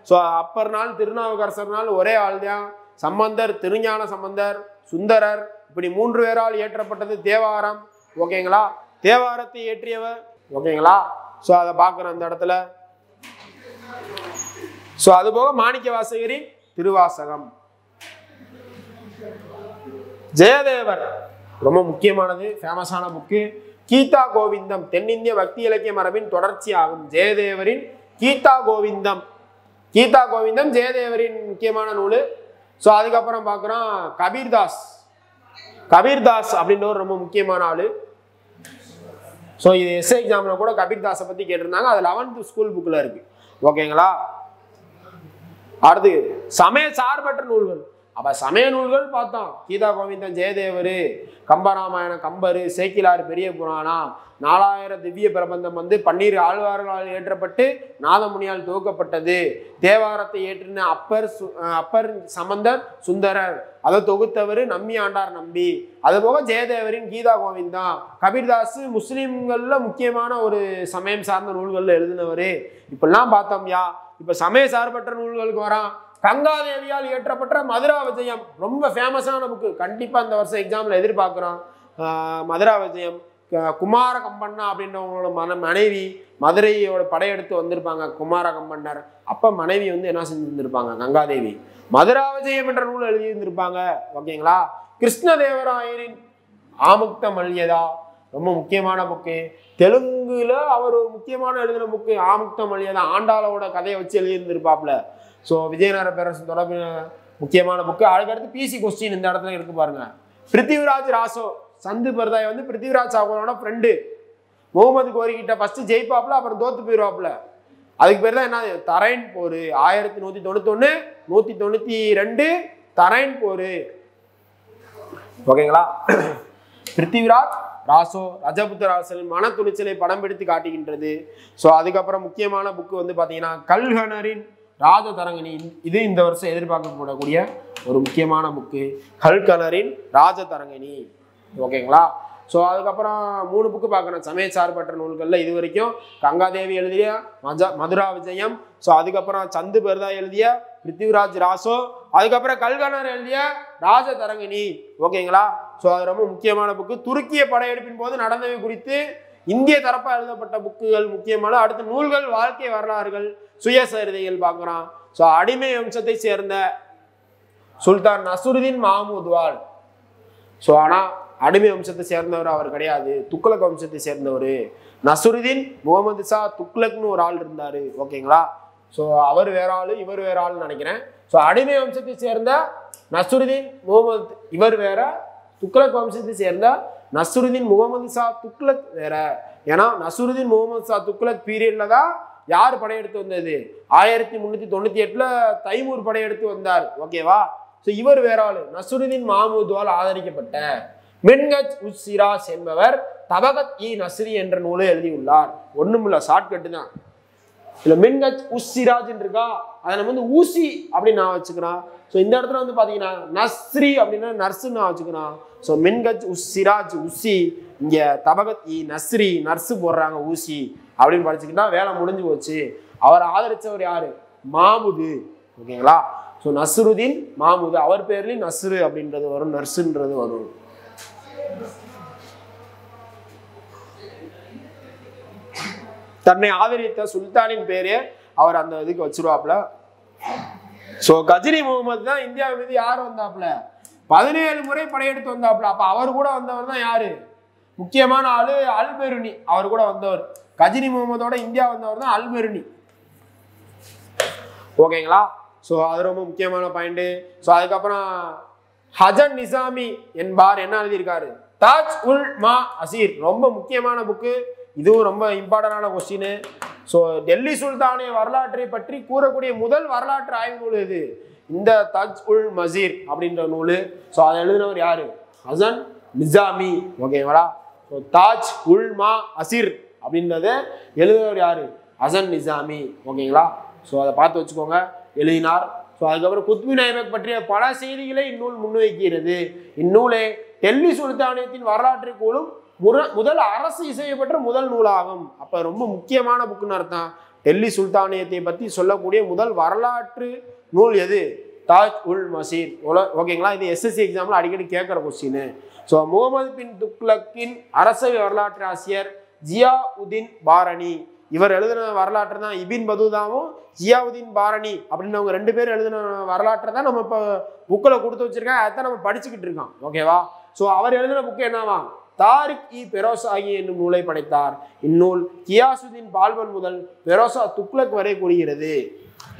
ஸோ அப்பர்னால் திருநாவுக்கரசர்னால் ஒரே ஆள் தான். சம்பந்தர் திருஞான சம்பந்தர், சுந்தரர் இப்படி 3 பேரால் இயற்றப்பட்டது தேவாரம். ஓகேங்களா? தேவாரத்தை இயற்றியவர். ஓகேங்களா? ஸோ அதை பார்க்குறோம் இந்த இடத்துல. ஸோ அதுபோக மாணிக்க வாசகரின் திருவாசகம். ஜெயதேவர் ரொம்ப முக்கியமானது, ஃபேமஸான புக்கு. கீதா கோவிந்தம் தென்னிந்திய பக்தி இலக்கிய மரபின் தொடர்ச்சி ஆகும். ஜெயதேவரின் கீதா கோவிந்தம். கீதா கோவிந்தம் ஜெயதேவரின் முக்கியமான நூல். ஸோ அதுக்கப்புறம் பார்க்குறோம் கபீர்தாஸ். கபீர்தாஸ் அப்படின்றவர் ரொம்ப முக்கியமான ஆளு. ஸோ இது எஸ்ஏ எக்ஸாமில் கூட கபீர்தாஸை பற்றி கேட்டிருந்தாங்க. அது 11th ஸ்கூல் புக்கில் இருக்கு. ஓகேங்களா? அடுத்து சமய சார்பற்ற நூல்கள். அப்ப சமய நூல்கள் பார்த்தோம். கீதா கோவிந்தம் ஜெயதேவர், கம்பராமாயணம் கம்பரு, சேக்கிலார் பெரிய புராணம், 4000 திவ்ய பிரபந்தம் 12 ஆழ்வார்களால் இயற்றப்பட்டு நாதமுனியால் துவக்கப்பட்டது. தேவாரத்தை ஏற்றின அப்பர், சம்பந்தர், சுந்தரர். அதை தொகுத்தவர் நம்பி ஆண்டார் நம்பி. அதுபோக ஜெயதேவரின் கீதா கோவிந்தம். கபீர்தாஸ் முஸ்லிம்கள்ல முக்கியமான ஒரு சமயம் சார்ந்த நூல்கள்ல எழுதினவர். இப்பெல்லாம் பார்த்தோம்யா. இப்ப சமய சார்பற்ற நூல்களுக்கு வரான். கங்காதேவியால் இயற்றப்பட்ட மதுரா விஜயம் ரொம்ப ஃபேமஸான புக்கு. கண்டிப்பா இந்த வருஷம் எக்ஸாம்ல எதிர்பார்க்கிறோம். மதுரா விஜயம். குமார கம்பண்ணா அப்படின்றவங்களோட மனைவி மதுரையோட படையெடுத்து வந்திருப்பாங்க. குமார கம்பண்ணர் அப்ப மனைவி என்ன செஞ்சிருந்திருப்பாங்க, கங்காதேவி. மதுரா விஜயம் என்ற நூல் எழுதியிருந்திருப்பாங்க. ஓகேங்களா? கிருஷ்ணதேவராயரின் ஆமுக்த மல்யதா ரொம்ப முக்கியமான புக்கு. தெலுங்குல அவர் ஒரு முக்கியமான எழுதின புக்கு ஆமுக்த மல்யதா. ஆண்டாளோட கதையை வச்சு எழுதியிருந்திருப்பாப்ல. ஸோ விஜயநகர பேரரசு தொடர்பு முக்கியமான புக்கு. அதுக்கடுத்து பிசி கொஸ்டின் இந்த இடத்துல இருக்கு பாருங்க. பிருத்திவிராஜ் ராசோ சந்து பர்தாய் பிருத்திவிராஜ் சாகரோட ஃப்ரெண்டு. முகமது கோரி கிட்ட ஃபர்ஸ்ட் ஜெயிப்பாப்ல, அப்புறம் தோத்து போயிடுவாப்ல. அதுக்கு பேர் தான் என்ன, தரைன் போர். 1191 192 தரைன் போர். ஓகேங்களா? பிருத்திவிராஜ் ராசோ ரஜபுத்திராசன் மன துணிச்சலை படம் பிடித்து காட்டுகின்றது. ஸோ அதுக்கப்புறம் முக்கியமான புக்கு பார்த்தீங்கன்னா கல்ஹனரின் ராஜதரங்கிணி. இது இந்த வருஷம் எதிர்பார்க்கப்படக்கூடிய ஒரு முக்கியமான புக்கு, கல்கனரின் ராஜதரங்கிணி. ஓகேங்களா? ஸோ அதுக்கப்புறம் 3 புக்கு பார்க்கணும் சமய சார்பற்ற நூல்களில். இது வரைக்கும் கங்காதேவி எழுதிய மதுரா விஜயம், ஸோ அதுக்கப்புறம் சந்து பெர்தா எழுதிய பிருத்திவிராஜ் ராசோ, அதுக்கப்புறம் கல்கனர் எழுதிய ராஜதரங்கிணி. ஓகேங்களா? ஸோ அது ரொம்ப முக்கியமான புக்கு. துருக்கிய படையெடுப்பின் போது நடந்தவை குறித்து இந்திய தரப்பா எழுதப்பட்ட புக்குகள் முக்கியமான. அடுத்த நூல்கள் வாழ்க்கை வரலாறுகள், சுயசரிதைகள் பார்க்குறோம். ஸோ அடிமை வம்சத்தை சேர்ந்த சுல்தான் நசுருதீன் மஹமூத்வால். ஸோ ஆனால் அடிமை வம்சத்தை சேர்ந்தவர் அவர் கிடையாது, துக்ளக் வம்சத்தை சேர்ந்தவர். நசுருதீன் முகமது ஷா துக்ளக்னு ஒரு ஆள் இருந்தாரு. ஓகேங்களா? ஸோ அவர் வேற ஆளு, இவர் வேற ஆளுன்னு நினைக்கிறேன். ஸோ அடிமை வம்சத்தை சேர்ந்த நசுருதீன் முகமது இவர் வேற, துக்ளக் வம்சத்தை சேர்ந்த நசுருதீன் முகமது ஷா துக்ளக் வேற. ஏன்னா நசுருதீன் முகமது ஷா துக்ளக் பீரியட்ல தான் யார் படையெடுத்து வந்தது, 1398 தைமூர் படையெடுத்து வந்தார். ஓகேவா? ஸோ இவர் வேற ஆளு, நசுருதீன் மஹமூத்வால் ஆதரிக்கப்பட்ட மின்ஹஜ் உஸ் சிராஜ் என்பவர் தபகத் இ நஸ்ரி என்ற நூலை எழுதியுள்ளார். ஒண்ணுமில்ல, ஷார்ட்கட்டு தான். இல்ல மின்ஹஜ் உஸ் சிராஜ் இருக்கா, அதை நம்ம ஊசி அப்படின்னு நான் வச்சுக்கிறோம். ஸோ இந்த இடத்துல பாத்தீங்கன்னா நஸ்ரி அப்படின்னா நர்ஸுன்னு நான் வச்சுக்கிறோம். ஸோ மின்ஹஜ் உஸ் சிராஜ் உசி, இங்க தபகத் இ நஸ்ரி நர்ஸு போடுறாங்க ஊசி அப்படின்னு படிச்சுக்கிட்டா வேலை முடிஞ்சு போச்சு. அவர் ஆதரிச்சவர் யாரு, மாமுது. ஓகேங்களா? ஸோ நஸ்ருதீன் மாமுது, அவர் பேர்லயும் நஸ்ரு அப்படின்றது வரும், நர்ஸுன்றது வரும். தன்னை ஆதரித்த சுல்தானின் பேரே அவர் அந்த இதுக்கு வச்சிருவாப்ல. சோ கஜினி முகமது தான் இந்தியா மீது யார் வந்தாப்ல, 17 முறை படையெடுத்து வந்தாப்புல. அப்ப அவர் கூட வந்தவர் தான் யாரு? முக்கியமான ஆளு அல்பெருனி. அவர் கூட வந்தவர் கஜினி முகமதோட இந்தியா வந்தவர் தான் அல்பெருனி. ஓகேங்களா? ஸோ அது ரொம்ப முக்கியமான பாயிண்ட். ஸோ அதுக்கப்புறம் ஹஜன் நிசாமி என்பார் என்ன எழுதியிருக்காரு? தாஜ் உல் மா அசீர். ரொம்ப முக்கியமான புக்கு, இதுவும் ரொம்ப இம்பார்ட்டன்டான கொஸ்டின். ஸோ டெல்லி சுல்தானிய வரலாற்றை பற்றி கூறக்கூடிய முதல் வரலாற்று ஆய்வு நூல் இது, இந்த தாஜ் உல் மசீர் அப்படின்ற நூல். ஸோ அதை எழுதினவர் யாரு? ஹசன் நிசாமி. ஓகேங்களா? ஸோ தாஜ் உல் மா அசீர் அப்படின்றத எழுதினவர் யாரு? ஹசன் நிசாமி. ஓகேங்களா? ஸோ அதை பார்த்து வச்சுக்கோங்க, எழுதினார். ஸோ அதுக்கப்புறம் குத்புதீன் ஐபக் பற்றிய பல செய்திகளை இந்நூல் முன்வைக்கிறது. இந்நூலே டெல்லி சுல்தானியத்தின் வரலாற்றை கூறும் முதல் அரசு இசையப்பட்ட முதல் நூலாகும். அப்ப ரொம்ப முக்கியமான புக்குன்னு அர்த்தம். டெல்லி சுல்தானியத்தை பத்தி சொல்லக்கூடிய முதல் வரலாற்று நூல் எது? தாஜ் உல் மசீர். ஓகேங்களா? இது எஸ்எஸ்சி எக்ஸாம்ல அடிக்கடி கேட்கிற கொஸ்டின். ஸோ முகமது பின் துக்ளக்கின் அரசவை வரலாற்று ஆசிரியர் ஜியாவுதீன் பாரணி. இவர் எழுதின வரலாற்று தான் இபின் பதூதாவும் ஜியாவுதீன் பாரணி அப்படின்னவங்க 2 பேர் எழுதின வரலாற்றை தான் நம்ம இப்போ புக்கில் கொடுத்து வச்சிருக்கேன். அதான் நம்ம படிச்சுக்கிட்டு இருக்கோம். ஓகேவா? ஸோ அவர் எழுதின புக்கு என்னவா? தாரிக் இ பெரோசாகி என்னும் நூலை படைத்தார். இந்நூல் கியாசுதீன் பால்பன் முதல் பெரோசா துக்ளக் வரை கூறுகிறது.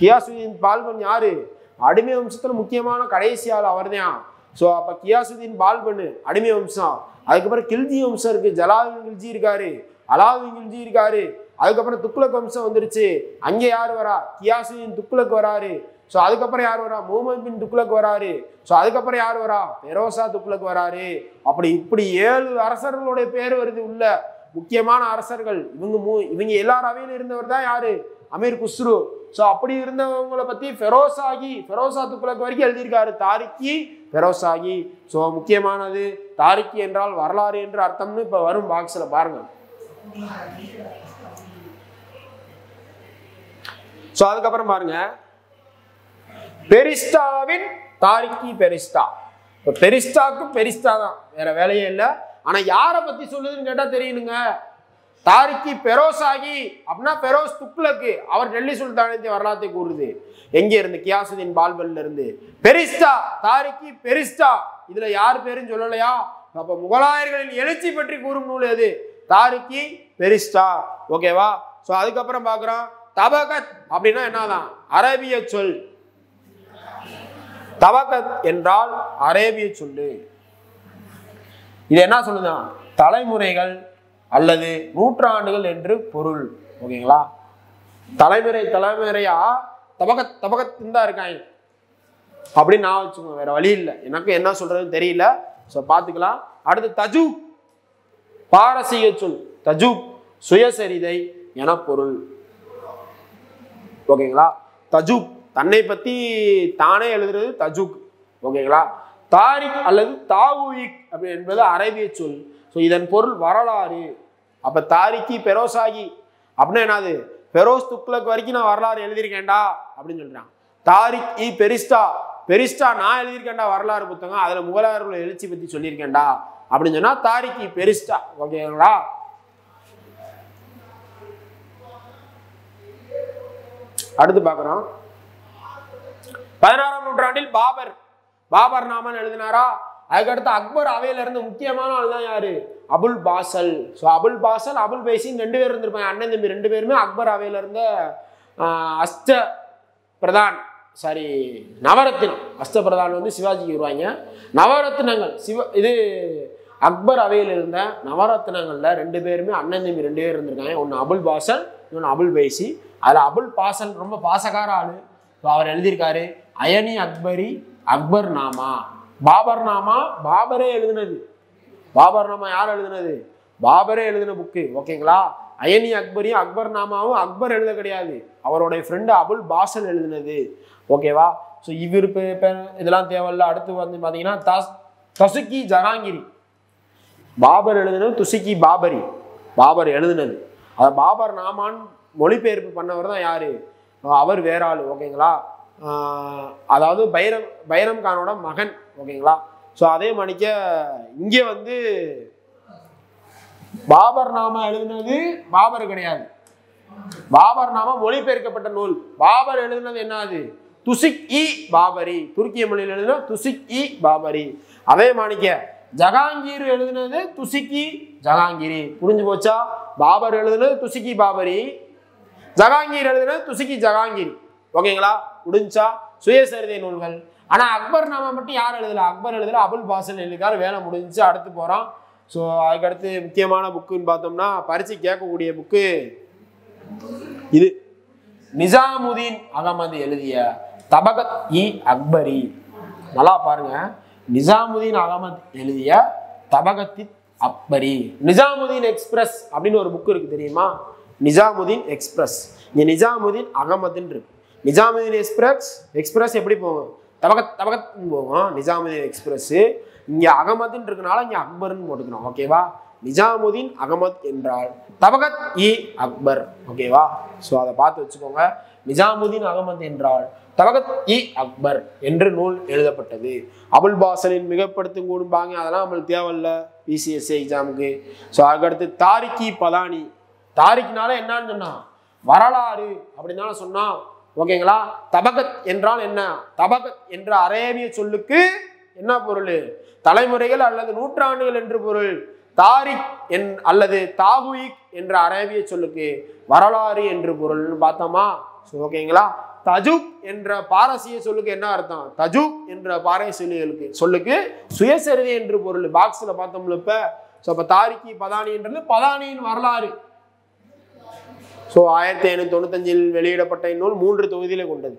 கியாசுதீன் பால்பன் யாரு? அடிமை வம்சத்துல முக்கியமான கடைசி ஆள் அவர் தான். ஸோ அப்ப கியாசுதீன் பால்பன் அடிமை வம்சம். அதுக்கப்புறம் கில்ஜி வம்சம் இருக்கு, ஜலாலுதீன் கில்ஜி இருக்காரு, அலாவுதீன் கில்ஜி இருக்காரு. அதுக்கப்புறம் துக்ளக் வம்சம் வந்துருச்சு. அங்க யார் வரா? கியாசுதீன் துக்ளக் வராரு. ஸோ அதுக்கப்புறம் யார் வரா? முகமது பின் துக்ளக் வராரு. ஸோ அதுக்கப்புறம் யார் வரா? பெரோசா துக்ளக் வராரு. இப்படி 7 அரசர்களுடைய பேர் வருது உள்ள, முக்கியமான அரசர்கள். இவங்க எல்லார் அவையில் இருந்தவர் தான் யாரு? அமீர் குஸ்ரு. ஸோ அப்படி இருந்தவங்களை பத்தி பெரோசா துக்ளக் வரைக்கும் எழுதியிருக்காரு. தாரிக்கி பெரோசாகி. ஸோ முக்கியமானது. தாரிக்கி என்றால் வரலாறு என்று அர்த்தம்னு இப்ப வரும் பாக்ஸ்ல பாருங்க. ஸோ அதுக்கப்புறம் பாருங்க, பெரிஸ்டாவின் தாரிக்கி பெரிஸ்டா. இப்போ பெரிஸ்டாக்கு பெரிஸ்டா தான், வேற வேலையே இல்லை. ஆனா யாரை பத்தி சொல்லுதுன்னு கேட்டா தெரியணுங்க. தாரிக்கி பெரோசாகி அப்படின்னா பெரோஸ் துக்ளக்கு, அவர் டெல்லி சுல்தானியத்தின் வரலாற்றை கூறுது. எங்க இருந்து? கியாசுதீன் பால்பன்ல இருந்து. பெரிஸ்டா, தாரிக்கி பெரிஸ்டா, இதுல யார் பேருன்னு சொல்லலையா? அப்ப முகலாயர்களின் எழுச்சி பற்றி கூறும் நூல் எது? தாரிக்கி பெரிஸ்டா. ஓகேவா? ஸோ அதுக்கப்புறம் பார்க்குறோம், தபகத் அப்படின்னா என்னதான்? அரேபிய சொல். தபகத் என்றால் அரேபிய சொல்லு. இது என்ன சொல்லுதான்? தலைமுறைகள் அல்லது நூற்றாண்டுகள் என்று பொருள். ஓகேங்களா? தலைமுறையா தபகத் தான் இருக்காங்க அப்படின்னு நான் வச்சுக்கோங்க, வேற வழி இல்லை. எனக்கு என்ன சொல்றதுன்னு தெரியல. ஸோ பார்த்துக்கலாம். அடுத்து தஜூப், பாரசீக சொல். தஜூப் சுயசரிதை என பொருள். ஓகேங்களா? தஜூப் தன்னை பத்தி தானே எழுதுறது தஜூக். ஓகேங்களா? தாரிக் அல்லது தாவூயிக் அப்படி என்பது அரேபிய சொல். ஸோ இதன் பொருள் வரலாறு. அப்ப தாரிக்கி பெரோசாகி அப்படின்னா என்னது? பெரோஸ் துக்ளக் வரைக்கும் நான் வரலாறு எழுதியிருக்கேன்டா அப்படின்னு சொல்றான். தாரிக் இ பெரிஸ்டா நான் எழுதியிருக்கேன்டா வரலாறு புத்தகம், அதுல முகலாயர்கள் எழுச்சி பத்தி சொல்லியிருக்கேன்டா அப்படின்னு சொன்னா தாரிக் இ பெரிஸ்டா. ஓகேங்களா? அடுத்து பார்க்கிறோம், 16ஆம் நூற்றாண்டில் பாபர் நாமன் எழுதினாரா? அதுக்கடுத்து அக்பர் அவையில இருந்து முக்கியமான ஆள் தான் யாரு? அபுல் பாசல். ஸோ அபுல் பாசல், அபுல் பைசின் 2 பேர் இருந்திருப்பாங்க, அண்ணன் தம்பி 2 பேருமே அக்பர் அவையில இருந்த நவரத்தினம். அஷ்ட பிரதான் வந்து சிவாஜிக்கு வருவாங்க. நவரத்தினங்கள் இது அக்பர் அவையில் இருந்த நவரத்தினங்கள்ல 2 பேருமே அண்ணன் தம்பி 2 பேர் இருந்திருக்காங்க. ஒன்று அபுல் பாசல், இன்னொன்று அபுல் பைசி. அதுல அபுல் பாசல் ரொம்ப பாசக்கார ஆளு. அவர் எழுதியிருக்காரு அயனி அக்பரி அக்பர் நாமா. பாபர் நாமா பாபரே எழுதினது. பாபர் நாமா யார் எழுதினது? பாபரே எழுதின புக்கு. ஓகேங்களா? அயனி அக்பரியும் அக்பர் நாமாவும் அக்பர் எழுத கிடையாது, அவருடைய ஃப்ரெண்டு அபுல் பாசல் எழுதினது. ஓகேவா? ஸோ இவர் இதெல்லாம் தேவையில்ல. அடுத்து வந்து பார்த்தீங்கன்னா தசுக்கி ஜஹாங்கிரி. பாபர் எழுதினது துசுக்கி பாபரி, பாபர் எழுதினது. அதை பாபர் நாமான் மொழிபெயர்ப்பு பண்ணவர் தான் யாரு? அவர் வேற ஆளு. ஓகேங்களா? அதாவது பைரம் கானோட மகன். ஓகேங்களா? ஸோ அதே மணிக்க இங்கே வந்து பாபர் நாமா எழுதினது பாபர் கிடையாது. பாபர் நாமா மொழிபெயர்க்கப்பட்ட நூல். பாபர் எழுதினது என்னது? துசிக் இ பாபரி. துருக்கிய மொழியில் எழுதுனா துசிக் இ பாபரி. அதே மாணிக்க ஜஹாங்கீர் எழுதுனது துசிக்கி ஜஹாங்கீரி. புரிஞ்சு போச்சா? பாபர் எழுதுனது துசிக்கி பாபரி, ஜஹாங்கீர் எழுதுனது துசிக்கி ஜஹாங்கீரி. ஓகேங்களா? முடிஞ்சா? சுயசரிதை நூல்கள். ஆனா அக்பர் நாம மட்டும் யார் எழுதல? அக்பர் எழுதல, அபுல் பாசல் எழுதிக்காரு. வேலை முடிஞ்சு அடுத்து போறோம். ஸோ அதுக்கடுத்து முக்கியமான புக்குன்னு பார்த்தோம்னா பரிசு கேட்கக்கூடிய புக்கு இது, நிஜாமுதீன் அகமது எழுதிய தபகத் இ அக்பரி. நல்லா பாருங்க, நிஜாமுதீன் அகமது எழுதிய தபகத் அக்பரி. நிஜாமுதீன் எக்ஸ்பிரஸ் அப்படின்னு ஒரு புக் இருக்கு தெரியுமா? நிஜாமுதீன் எக்ஸ்பிரஸ். இங்க நிஜாமுதீன் அகமதுன்னு இருக்கு. நிஜாமுதீன் எக்ஸ்பிரஸ் எப்படி போகும்? தபகத் தபகத்னு போகும் நிஜாமுதீன் எக்ஸ்பிரஸ். இங்க அகமதுன்னு இருக்கனால இங்க அக்பர்னு போட்டுக்கணும். ஓகேவா? நிஜாமுதீன் அகமத் என்றால் தபகத் இ அக்பர். ஓகேவா? ஸோ அதை பார்த்து வச்சுக்கோங்க. நிஜாமுதீன் அகமது என்றால் தபகத் இ அக்பர் என்று நூல் எழுதப்பட்டது. அபுல் பாசலின் மிகப்படுத்தும் கூடும்பாங்க, அதெல்லாம் நம்மளுக்கு தேவையில்ல பிசிஎஸ்சி எக்ஸாமுக்கு. ஸோ அதுக்கடுத்து தாரிக்கி பதானி. தாரிக்னால என்னன்னு சொன்னா வரலாறு அப்படின்னு சொன்னா. ஓகேங்களா? தபகத் என்றால் என்ன? தபகத் என்ற அரேபிய சொல்லுக்கு என்ன பொருள்? தலைமுறைகள் அல்லது நூற்றாண்டுகள் என்று பொருள். தாரிக் அல்லது தாகுயிக் என்ற அரேபிய சொல்லுக்கு வரலாறு என்று பொருள்னு பார்த்தோமா? ஓகேங்களா? தஜுக் என்ற பாரசீக சொல்லுக்கு என்ன அர்த்தம்? தஜுக் என்ற பாரசீக சொல்லுக்கு சுயசரிதை என்று பொருள். பாக்ஸ்ல பார்த்தோம்ல இப்ப. ஸோ அப்ப தாரிக்கி பதானி என்றது பதானியின் வரலாறு. ஸோ 1595 வெளியிடப்பட்ட இந்நூல் 3 தொகுதியிலே கொண்டது.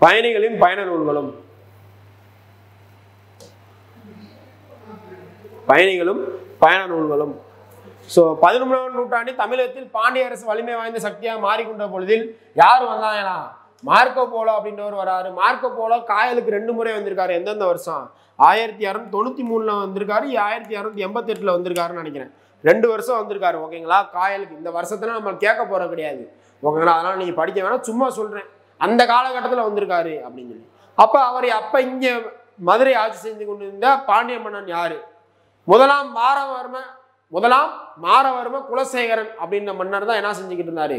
பயணிகளின் பயண நூல்களும். பயணிகளும் பயண நூல்களும். ஸோ 11ஆம் நூற்றாண்டில் தமிழகத்தில் பாண்டிய அரசு வலிமை வாய்ந்த சக்தியாக மாறிக்கொண்ட பொழுதில் யார் வந்தாங்கன்னா மார்க்கோ போலோ அப்படின்றவர் வராரு. மார்க்கோ போலோ காயலுக்கு 2 முறை வந்திருக்காரு. எந்தெந்த வருஷம்? 1693 வந்திருக்காரு, 1688 வந்திருக்காருன்னு நினைக்கிறேன். 2 வருஷம் வந்திருக்காரு. ஓகேங்களா? காயலுக்கு. இந்த வருஷத்துல நம்ம கேட்க போற கிடையாது. ஓகேங்களா? அதனால நீங்க படிக்க வேணாம், சும்மா சொல்றேன். அந்த காலகட்டத்தில் வந்திருக்காரு அப்படின்னு சொல்லி. அப்ப அவர் அப்ப இங்க மதுரை ஆட்சி செஞ்சு கொண்டு இருந்த பாண்டிய மன்னன் யாரு? முதலாம் மாரவர்ம குலசேகரன் அப்படின்ற மன்னர் தான் என்ன செஞ்சுக்கிட்டு இருந்தாரு?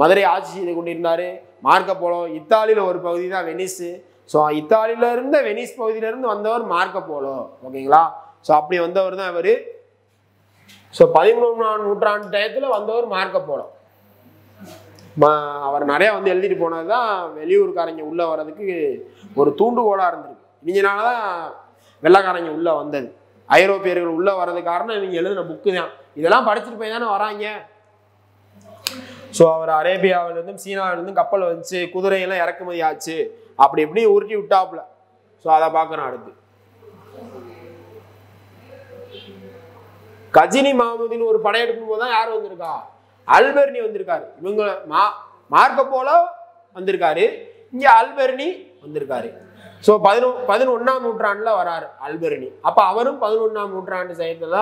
மதுரை ஆட்சி செய்து கொண்டிருந்தாரு. மார்க்கோ போலோ இத்தாலியில ஒரு பகுதி தான் வெனிஸ். ஸோ இத்தாலியில இருந்த வெனிஸ் பகுதியில இருந்து வந்தவர் மார்க்கோ போலோ. ஓகேங்களா? ஸோ அப்படி வந்தவர் தான் இவரு. ஸோ 13ஆம் நூற்றாண்டு டயத்துல வந்தவர் மார்க்கோ போலோ. அவர் நிறைய வந்து எழுதிட்டு போனதுதான் வெளியூருக்காரங்க உள்ள வர்றதுக்கு ஒரு தூண்டுகோலா இருந்திருக்கு. இவங்கனாலதான் வெள்ளைக்காரங்க உள்ள வந்தது. ஐரோப்பியர்கள் உள்ள வர்றது காரணம் இவங்க எழுதின புக்கு தான். இதெல்லாம் படிச்சுட்டு போய் தானே வராங்க. ஸோ அவர் அரேபியாவிலிருந்தும் சீனாவிலிருந்தும் கப்பல் வந்துச்சு, குதிரையெல்லாம் இறக்குமதி ஆச்சு, அப்படி இப்படி உருட்டி விட்டாப்புல. ஸோ அதை பார்க்கணும். அடுத்து கஜினி மஹமூதின் ஒரு படையெடுக்கும் போதுதான் யார் வந்திருக்கா? அல்பெர்னி வந்திருக்காரு. இவங்க மார்க்கோ போலோ வந்திருக்காரு, இங்க அல்பெர்னி வந்திருக்காரு. ஸோ 11ஆம் நூற்றாண்டுல வராரு அல்பெர்னி. அப்ப அவரும் 11ஆம் நூற்றாண்டு சேர்த்துல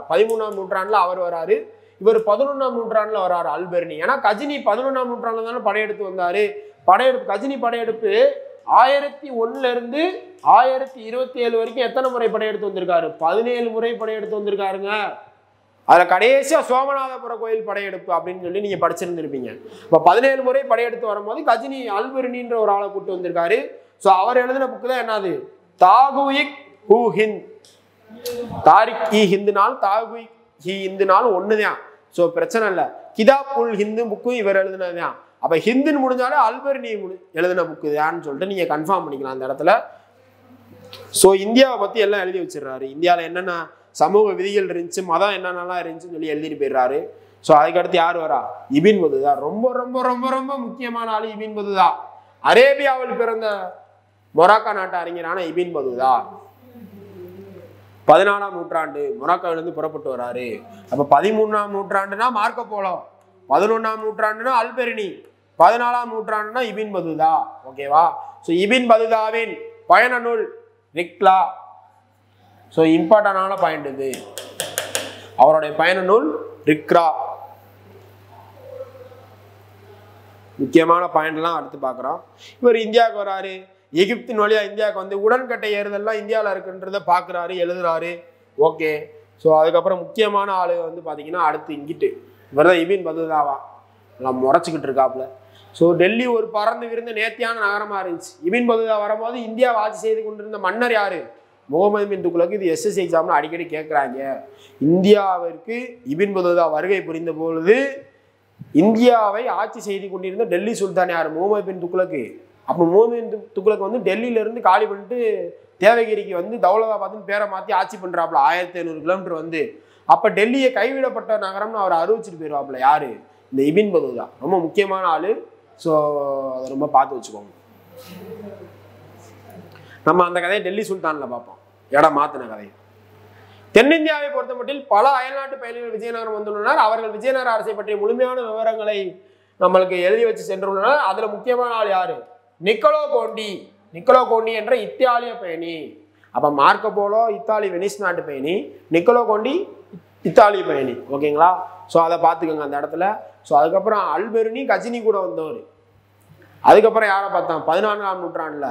13ஆம் நூற்றாண்டுல அவர் வராரு. இவர் 11ஆம் நூற்றாண்டுல வராரு அல்பெர்னி. ஏன்னா கஜினி 11ஆம் நூற்றாண்டுல தானே படையெடுத்து வந்தாரு. கஜினி படையெடுப்பு 1001 இருந்து 1027 வரைக்கும் எத்தனை முறை படையெடுத்து வந்திருக்காரு? 17 முறை படையெடுத்து வந்திருக்காருங்க. அதுல கடைசியா சோமநாதபுர கோயில் படையெடுப்பு அப்படின்னு சொல்லி நீங்க படிச்சிருந்திருப்பீங்க. இப்ப 17 முறை படையெடுத்து வரும்போது கஜினி அல்பெர்னின்ற ஒரு ஆளை கூட்டு வந்திருக்காரு. ஸோ அவர் எழுதின புக்கு தான் என்னது? தாகுயிக் ஹூ ஹிந்த். தாரிக் இ ஹிந்துனால் தாகுயிக் ஹி ஹிந்துனால் ஒண்ணுதான். ஸோ பிரச்சனை இல்லை. கிதாப் உல் ஹிந்து புக்கும் இவர் எழுதினதுதான். அப்ப ஹிந்துன்னு முடிஞ்சாலே அல்பெர்னி எழுதின புக்கு தான்னு சொல்லிட்டு நீங்க கன்ஃபார்ம் பண்ணிக்கலாம் அந்த இடத்துல. ஸோ இந்தியாவை பத்தி எல்லாம் எழுதி வச்சிடறாரு. இந்தியாவில் என்னென்ன சமூக விதிகள் இருந்துச்சு, மதம் என்னென்னலாம் இருந்துச்சுன்னு சொல்லி எழுதிட்டு போயிடுறாரு. ஸோ அதுக்கடுத்து யார் வரா? Ibn Battuta. ரொம்ப ரொம்ப ரொம்ப ரொம்ப முக்கியமான ஆளு இபின் பதுதா. அரேபியாவில் பிறந்த மொராக்கா நாட்டு அறிஞரான இபின் பதுதா 14ஆம் நூற்றாண்டு மொராக்காவிலிருந்து புறப்பட்டு வராரு. அப்ப 13ஆம் நூற்றாண்டுனா மார்க்கோ போலோ, 11ஆம் நூற்றாண்டுனா அல்பெர்னி, 14ஆம் நூற்றாண்டுனா இபின் பதுதா. ஓகேவா? ஸோ இபின் பதுதாவின் பயண நூல் ரிக்லா. ஸோ இம்பார்ட்டன்டான பாயிண்ட் இது. அவருடைய பயண நூல் ரிக்ரா. முக்கியமான பாயிண்ட்லாம் அடுத்து பார்க்குறோம். இவர் இந்தியாவுக்கு வராரு. எகிப்தின் வழியா இந்தியாவுக்கு வந்து உடன்கட்டை ஏறுதல்லாம் இந்தியாவில் இருக்குன்றத பார்க்குறாரு, எழுதுறாரு. ஓகே. ஸோ அதுக்கப்புறம் முக்கியமான ஆளு வந்து பார்த்தீங்கன்னா அடுத்து இங்கிட்டு இவர் தான் இபின் பதுதாவா. நம்ம முறைச்சிக்கிட்டு இருக்காப்புல. ஸோ டெல்லி ஒரு பறந்து விருந்த நேர்த்தியான நகரமா இருந்துச்சு. இபின் பதுதா வரும்போது இந்தியாவை ஆட்சி செய்து கொண்டிருந்த மன்னர் யாரு? முகமது பின் துக்ளக். இது எஸ்எஸ்சி எக்ஸாம்ல அடிக்கடி கேட்குறாங்க. இந்தியாவிற்கு இபின் பதுதா வருகை புரிந்த பொழுது இந்தியாவை ஆட்சி செய்து கொண்டிருந்த டெல்லி சுல்தான் யார்? முகமது பின் துக்ளக். அப்போ முகமது பின் துக்ளக் வந்து டெல்லியிலேருந்து காலி பண்ணிட்டு தேவகிரிக்கு வந்து தௌலதாபாத்னு பேரை மாற்றி ஆட்சி பண்ணுறாப்புல 1500 கிலோமீட்டர் வந்து. அப்போ டெல்லியை கைவிடப்பட்ட நகரம்னு அவர் அறிவிச்சிட்டு போயிடுவாப்புல. யாரு? இந்த இபின் பதுதா. ரொம்ப முக்கியமான ஆளு. ஸோ அதை ரொம்ப பார்த்து வச்சுக்கோங்க. நம்ம அந்த கதையை டெல்லி சுல்தான்ல பார்ப்போம், இடம் மாத்தின கதையை. தென்னிந்தியாவை பொறுத்த மட்டில் பல அயல்நாட்டு பயணிகள் விஜயநகரம் வந்துள்ளனர். அவர்கள் விஜயநகர அரசை பற்றிய முழுமையான விவரங்களை நம்மளுக்கு எழுதி வச்சு சென்றுள்ளனர். அதுல முக்கியமான ஆள் யாரு? நிக்கோலோ கோண்டி. நிக்கோலோ கோண்டி என்ற இத்தாலிய பயணி. அப்ப மார்க்கோ போலோ இத்தாலி வெனிஸ் நாட்டு பயணி, நிக்கோலோ கோண்டி இத்தாலிய பயணி. ஓகேங்களா? ஸோ அதை பார்த்துக்கோங்க அந்த இடத்துல. ஸோ அதுக்கப்புறம் அல்பெர்னி கஜினி கூட வந்தவர். அதுக்கப்புறம் யாரை பார்த்தோம்? 14ஆம் நூற்றாண்டுல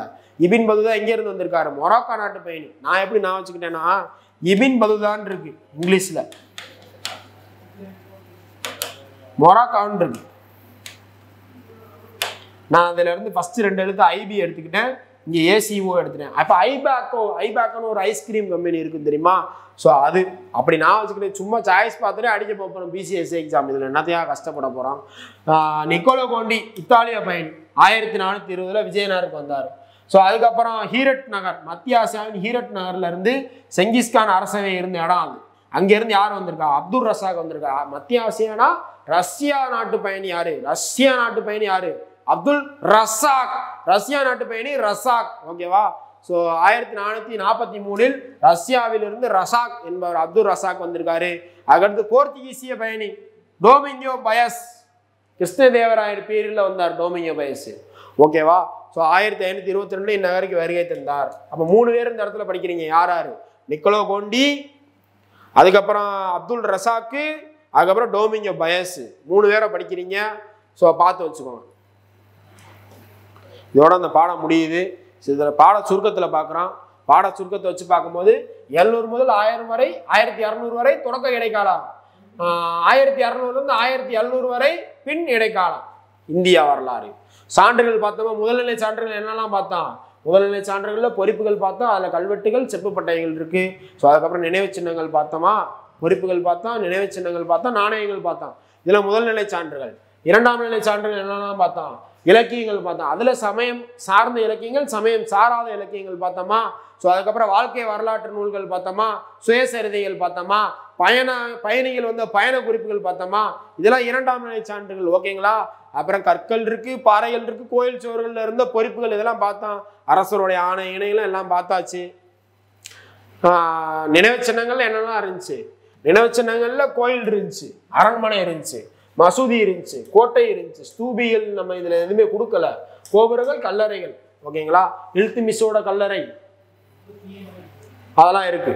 இபின் பதுதா எங்க இருந்து வந்திருக்காரு? மொராக்கோ நாட்டு பயணி. நான் எப்படி நான் வச்சுக்கிட்டேன்னா இபின் பதுதான் இருக்கு இங்கிலீஷ்ல, மொராக்கான் இருக்கு. நான் அதுல இருந்து ஃபர்ஸ்ட் 2 எழுத்து ஐபி எடுத்துக்கிட்டேன், இங்க ஏசிஓ எடுத்துட்டேன். அப்ப ஐபேக்கோன்னு ஒரு ஐஸ்கிரீம் கம்பெனி இருக்கு தெரியுமா? ஸோ அது அப்படி நான் வச்சுக்கிட்டேன். சும்மா சாய்ஸ் பார்த்துட்டு அடிக்க போகிறோம் பிசிஎஸ்சி எக்ஸாம். இதில் என்னத்தையா கஷ்டப்பட போகிறோம். நிக்கோலோ கோண்டி இத்தாலிய பயணி 1420 விஜயநகருக்கு வந்தார். ஸோ அதுக்கப்புறம் ஹீரட் நகர், மத்திய ஆசியாவின் ஹீரட் நகர்ல இருந்து செங்கிஸ்கான் அரசவை இருந்த இடம் அது. அங்கேருந்து யார் வந்திருக்கா? அப்துல் ரசாக் வந்திருக்கா. மத்திய ஆசியானா ரஷ்யா நாட்டு பயணி யாரு? ரஷ்யா நாட்டு பயணி யாரு? அப்துல் ரசாக். ரஷ்யா நாட்டு பயணி ரசாக். ஓகேவா? ஸோ 1443 ரஷ்யாவிலிருந்து ரசாக் என்பவர் அப்துல் ரசாக் வந்திருக்காரு. அதுக்கடுத்து போர்த்துகீசிய பயணி டோமிங்கோ பயஸ். கிருஷ்ணதேவராயர் பீரியட்ல வந்தார் டோமிங்கோ பயஸ். ஓகேவா? ஸோ 1522 இந்நகருக்கு வருகை தந்தார். அப்போ 3 பேர் இந்த இடத்துல படிக்கிறீங்க. யார் யாரு? நிக்கோலோ கோண்டி, அதுக்கப்புறம் அப்துல் ரசாக்கு, அதுக்கப்புறம் டோமிங்கோ பயஸ். 3 பேரை படிக்கிறீங்க. ஸோ பார்த்து வச்சுக்கோங்க. இதோட அந்த பாடம் முடியுது. இதில் பாட சுருக்கத்தில் பார்க்குறோம். பாட சுருக்கத்தை வச்சு பார்க்கும்போது 700 முதல் 1000 வரை, 1200 வரை தொடக்க இடைக்காலம், 1200 1700 வரை பின் இடைக்காலம் இந்தியா வரலாறு. சான்றுகள் பார்த்தோமா? முதல்நிலை சான்றுகள் என்னெல்லாம் பார்த்தோம்? முதல்நிலை சான்றுகளில் பொறிப்புகள் பார்த்தோம், அதில் கல்வெட்டுகள் செப்பு பட்டைகள் இருக்கு. ஸோ அதுக்கப்புறம் நினைவு சின்னங்கள் பார்த்தோமா? பொறிப்புகள் பார்த்தோம், நினைவு சின்னங்கள் பார்த்தோம், நாணயங்கள் பார்த்தோம். இதில் முதல்நிலை சான்றுகள். 2ஆம் நிலை சான்றுகள் என்னெல்லாம் பார்த்தோம்? இலக்கியங்கள் பார்த்தோம். அதுல சமயம் சார்ந்த இலக்கியங்கள், சமயம் சாராத இலக்கியங்கள் பார்த்தோமா? ஸோ அதுக்கப்புறம் வாழ்க்கை வரலாற்று நூல்கள் பார்த்தோமா? சுயசரிதைகள் பார்த்தோமா? பயணிகள் வந்த பயண குறிப்புகள் பார்த்தோமா? இதெல்லாம் 2ஆம் நிலை சான்றுகள். ஓகேங்களா? அப்புறம் கற்கள் இருக்கு, பாறைகள் இருக்கு, கோயில் சுவர்கள்ல இருந்த பொறிப்புகள், இதெல்லாம் பார்த்தோம். அரசருடைய ஆணை இணைகளும் எல்லாம் பார்த்தாச்சு. நினைவு சின்னங்கள் என்னெல்லாம் இருந்துச்சு? நினைவு சின்னங்கள்ல கோயில் இருந்துச்சு, அரண்மனை இருந்துச்சு, மசூதி இருந்துச்சு, கோட்டை இருந்துச்சு, ஸ்தூபிகள் நம்ம இதுல எதுவுமே கொடுக்கல, கோபுரங்கள், கல்லறைகள். ஓகேங்களா? இல்துமிஷோட கல்லறை அதெல்லாம் இருக்கு.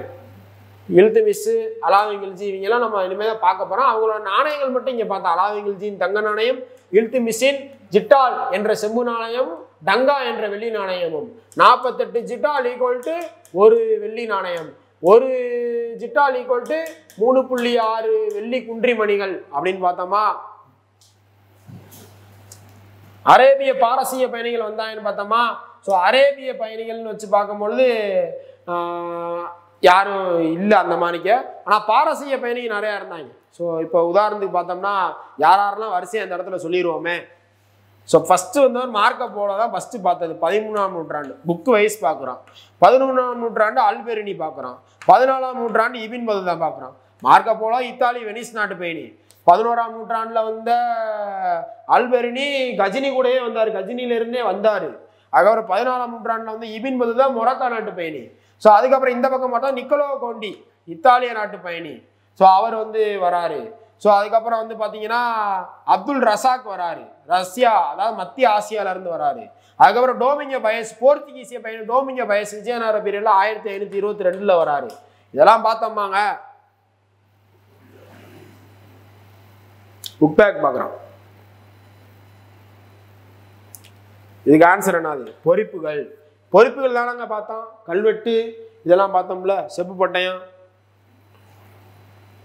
இல்துமிஷ், அலாவுதீன் கில்ஜி இவங்கெல்லாம் நம்ம இனிமேல் பார்க்க போறோம். அவங்களோட நாணயங்கள் மட்டும் இங்க பார்த்தோம். அலாவுதீன் கில்ஜியின் தங்க நாணயம், இல்துமிஷின் ஜிட்டால் என்ற செம்பு நாணயம், டங்கா என்ற வெள்ளி நாணயமும், 48 ஜிட்டால் ஈக்குவல் டு 1 வெள்ளி நாணயம், 1 ஜிட்டால் ஈக்குவல் டு 3.6 வெள்ளி குன்றிமணிகள் அப்படின்னு பார்த்தோமா? அரேபிய பாரசீக பயணிகள் வந்தாங்கன்னு பார்த்தோமா? ஸோ அரேபிய பயணிகள்னு வச்சு பார்க்கும்பொழுது யாரும் இல்லை அந்த மாதிரிக்க. ஆனால் பாரசீக பயணிகள் நிறையா இருந்தாங்க. ஸோ இப்போ உதாரணத்துக்கு பார்த்தோம்னா யாரெல்லாம் வரிசையாக அந்த இடத்துல சொல்லிடுவோமே. ஸோ ஃபஸ்ட்டு வந்தவர் மார்க்கோ போலோ தான் ஃபஸ்ட்டு பார்த்தது. 13ஆம் நூற்றாண்டு புக்கு வைஸ் பார்க்குறோம். 11ஆம் நூற்றாண்டு அல்பெர்னி பார்க்குறோம். 14ஆம் நூற்றாண்டு இபின் பதுதா பார்க்குறோம். மார்க்கோ போலோ இத்தாலி வெனிஸ் நாட்டு பயணி. 11ஆம் நூற்றாண்டில் வந்த அல்பெர்னி கஜினி கூடயே வந்தார், கஜினியிலிருந்தே வந்தார். அதுக்கப்புறம் 14ஆம் நூற்றாண்டில் வந்து இபின் பதுதா மொராக்கோ நாட்டு பயணி. ஸோ அதுக்கப்புறம் இந்த பக்கம் பார்த்தா நிக்கோலோ கோண்டி இத்தாலிய நாட்டு பயணி. ஸோ அவர் வந்து வராரு. ஸோ அதுக்கப்புறம் வந்து பார்த்தீங்கன்னா அப்துல் ரசாக் வராரு, ரஷ்யா அதாவது மத்திய ஆசியால இருந்து வராரு. அதுக்கப்புறம் டோமிங்கோ பயஸ் போர்த்துகீசிய பயணி டோமிங்கோ பயஸ் விஜயநகர பீரியட்ல 1522 வராரு. இதெல்லாம் பார்த்தோம்மாங்க. புக் பேக் பார்க்குறோம். இதுக்கு ஆன்சர் என்னது? பொறிப்புகள். பொறிப்புகள் தானங்க பார்த்தோம். கல்வெட்டு இதெல்லாம் பார்த்தோம்ல, செப்பு பட்டயம்.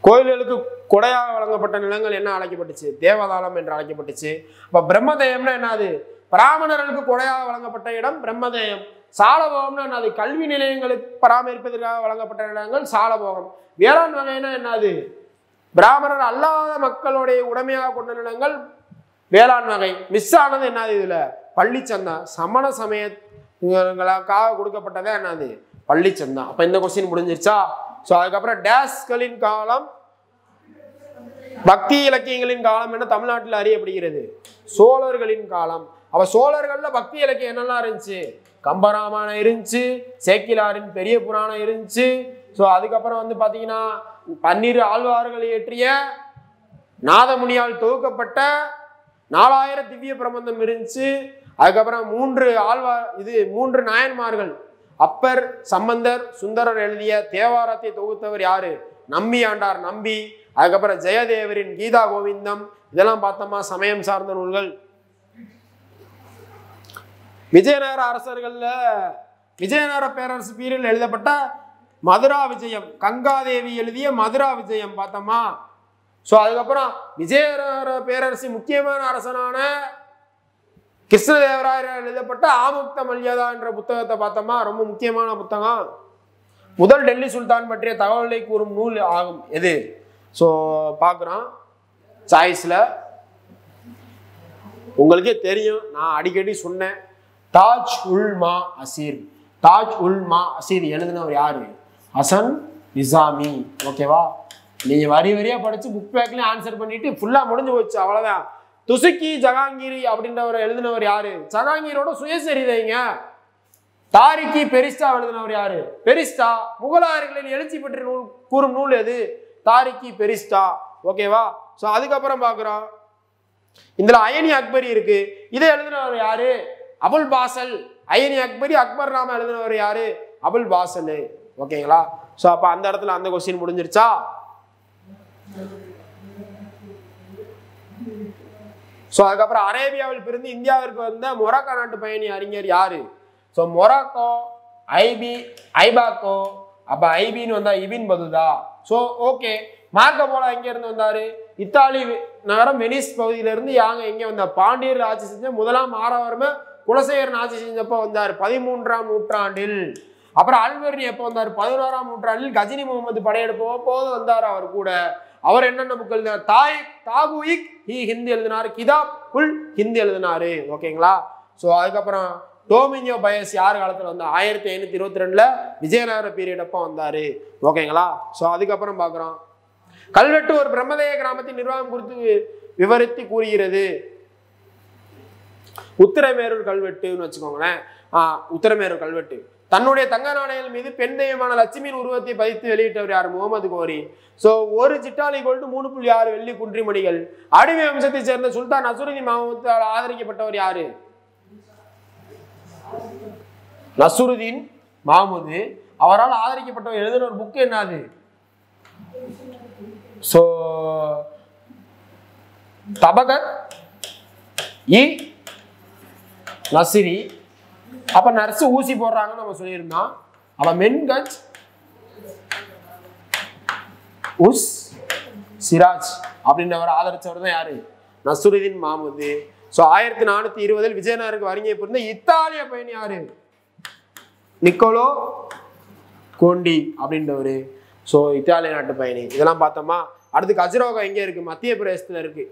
கோயில்களுக்கு கொடையாக வழங்கப்பட்ட நிலங்கள் என்ன அழைக்கப்பட்டுச்சு? தேவதானம் என்று அழைக்கப்பட்டுச்சு. அப்ப பிரம்மதேயம்னா என்னது? பிராமணர்களுக்கு கொடையாக வழங்கப்பட்ட இடம் பிரம்மதேயம். சாலபோகம்னா என்னது? கல்வி நிலையங்களுக்கு பராமரிப்பதற்காக வழங்கப்பட்ட இடங்கள் சாலபோகம். வேளாண் வகைனா என்னது? பிராமணர் அல்லாத மக்களுடைய உடைமையாக கொண்ட நிலங்கள் வேளாண் வகை. மிஸ் ஆனது என்னது? இதுல பள்ளிச்சந்தா. சமண சமயங்களுக்காக கொடுக்கப்பட்டதே என்னது? பள்ளிச்சந்தா. அப்ப இந்த கொஸ்டின் முடிஞ்சிருச்சா? ஸோ அதுக்கப்புறம் டேஸ்களின் காலம், பக்தி இலக்கியங்களின் காலம் என்ன தமிழ்நாட்டில் அறியப்படுகிறது? சோழர்களின் காலம். அப்ப சோழர்கள்ல பக்தி இலக்கியம் என்னெல்லாம் இருந்துச்சு? கம்பராமாயணம் இருந்துச்சு, சேக்கிலாரின் பெரிய புராணம் இருந்துச்சு. ஸோ அதுக்கப்புறம் வந்து பாத்தீங்கன்னா 12 ஆழ்வார்கள் இயற்றிய நாதமுனியால் தொகுக்கப்பட்ட 4000 திவ்ய பிரபந்தம் இருந்துச்சு. அதுக்கப்புறம் 3 நாயன்மார்கள், அப்பர், சம்பந்தர், சுந்தரர் எழுதிய தேவாரத்தை தொகுத்தவர் யாரு? நம்பி ஆண்டார் நம்பி. அதுக்கப்புறம் ஜெயதேவரின் கீதா கோவிந்தம். இதெல்லாம் பார்த்தோமா சமயம் சார்ந்த நூல்கள். விஜயநகர அரசர்கள்ல விஜயநகர பேரரசு பீரியடில் எழுதப்பட்ட மதுரா விஜயம், கங்காதேவி எழுதிய மதுரா விஜயம் பார்த்தோமா. ஸோ அதுக்கப்புறம் விஜயநகர பேரரசு முக்கியமான அரசனான கிருஷ்ணதேவராயர் எழுதப்பட்ட ஆமுக்த மல்யதா என்ற புத்தகத்தை பார்த்தோமா. ரொம்ப முக்கியமான புத்தகம். முதல் டெல்லி சுல்தான் பற்றிய தகவலை கூறும் நூல் ஆகும் எது? ஸோ பார்க்குறோம் சாய்ஸ்ல. உங்களுக்கே தெரியும், நான் அடிக்கடி சொன்னேன், தாஜ் உல் மா அசீர். தாஜ் உல் மா அசீர் எழுதினவர் யாரு? ஹசன் நிசாமி. ஓகேவா? நீங்க வரி வரியா படிச்சு புக் பேக்லயும் ஆன்சர் பண்ணிட்டு ஃபுல்லா முடிஞ்சு போச்சு, அவ்வளவுதான். துசுக்கி ஜஹாங்கீரி அப்படின்றவர் எழுதினவர் யாரு? ஜஹாங்கீரோட சுயசரிதைங்க. தாரிக்கி பெரிஸ்டா எழுதினவர் யாரு? பெரிஸ்டா. முகலாயர்களின் எழுச்சி பற்றி நூல் கூறும் நூல் எது? தாரிக்கி பெரிஸ்டா. ஓகேவா? ஸோ அதுக்கப்புறம் பார்க்குறோம், இதுல அயனி அக்பரி இருக்கு. இதை எழுதினவர் யாரு? அபுல் பாசல். அயனி அக்பரி அக்பர் நாம எழுதினவர் யாரு? அபுல் பாசல். ஓகேங்களா? ஸோ அப்ப அந்த இடத்துல அந்த கொஸ்டின் முடிஞ்சிருச்சா? ஸோ அதுக்கப்புறம் அரேபியாவில் பிறந்து இந்தியாவிற்கு வந்த மொராக்கோ நாட்டு பயணி அறிஞர் யாரு? ஸோ மொராக்கோ, ஐபாக்கோ. அப்ப ஐபின்னு வந்தா Ibn Battuta. So okay. Marco Polo எங்க இருந்து வந்தாரு? இத்தாலி நகரம் வெனிஸ் பகுதியிலிருந்து எங்க வந்தார்? பாண்டியர் ஆட்சி செஞ்ச முதலாம் ஆரவர்ம குலசேகரன் ஆட்சி செஞ்சப்ப வந்தார் 13ஆம் நூற்றாண்டில். அப்புறம் அல்வெர்னி எப்போ வந்தார்? 11ஆம் நூற்றாண்டில் கஜினி முகமது படையெடுப்போ போது வந்தார் அவர் கூட. அவர் என்னென்ன புக் எழுதினார்? தாகுயிக் ஹிந்தி எழுதினார், கிதாப் உல் ஹிந்தி எழுதினாரு. ஓகேங்களா? ஸோ அதுக்கப்புறம் டோமினியோ பயஸ் யார் காலத்தில் வந்தார்? 1522 விஜயநகர பீரியட் அப்போ வந்தாரு. ஓகேங்களா? ஸோ அதுக்கப்புறம் பார்க்குறோம், கல்வெட்டு ஒரு பிரம்மதேய கிராமத்தின் நிர்வாகம் குறித்து விவரித்து கூறுகிறது. உத்திரமேரூர் கல்வெட்டுன்னு வச்சுக்கோங்களேன். உத்திரமேரூர் கல்வெட்டு. தன்னுடைய தங்க நாணயங்கள் மீது பெண் தெய்வமான லட்சுமியின் உருவத்தை பதித்து வெளியிட்டவர் யார்? முகமது கோரி. ஸோ ஒரு சிட்டாலி கோல்டு 3.6 வெள்ளி குன்றிமணிகள். அடிமை வம்சத்தை சேர்ந்த சுல்தான் நசுருதீன் மாமுத்தால் ஆதரிக்கப்பட்டவர் யாரு? நசுருதீன் மாமுது. அவரால் ஆதரிக்கப்பட்டவர் எழுதின ஒரு புக் என்னது? ஸோ தபகத் இ நசிரி. அப்ப நர்ஸ் ஊசி போடுறாங்கன்னு நம்ம சொல்லியிருந்தோம். அப்ப மென்கஜ் உஸ் சிராஜ் அப்படின்றவர் ஆதரிச்சவர் தான் யாரு? நசுருதீன் மாமுது. ஸோ 1420 விஜயநகருக்கு வருகை புரிந்த இத்தாலிய பயணி யாரு? நிக்கோலோ கோண்டி அப்படின்றவரு. ஸோ இத்தாலிய நாட்டு பயணி. இதெல்லாம் பார்த்தோமா. அடுத்து கஜுராஹோ எங்க இருக்கு? மத்திய பிரதேசத்துல இருக்கு.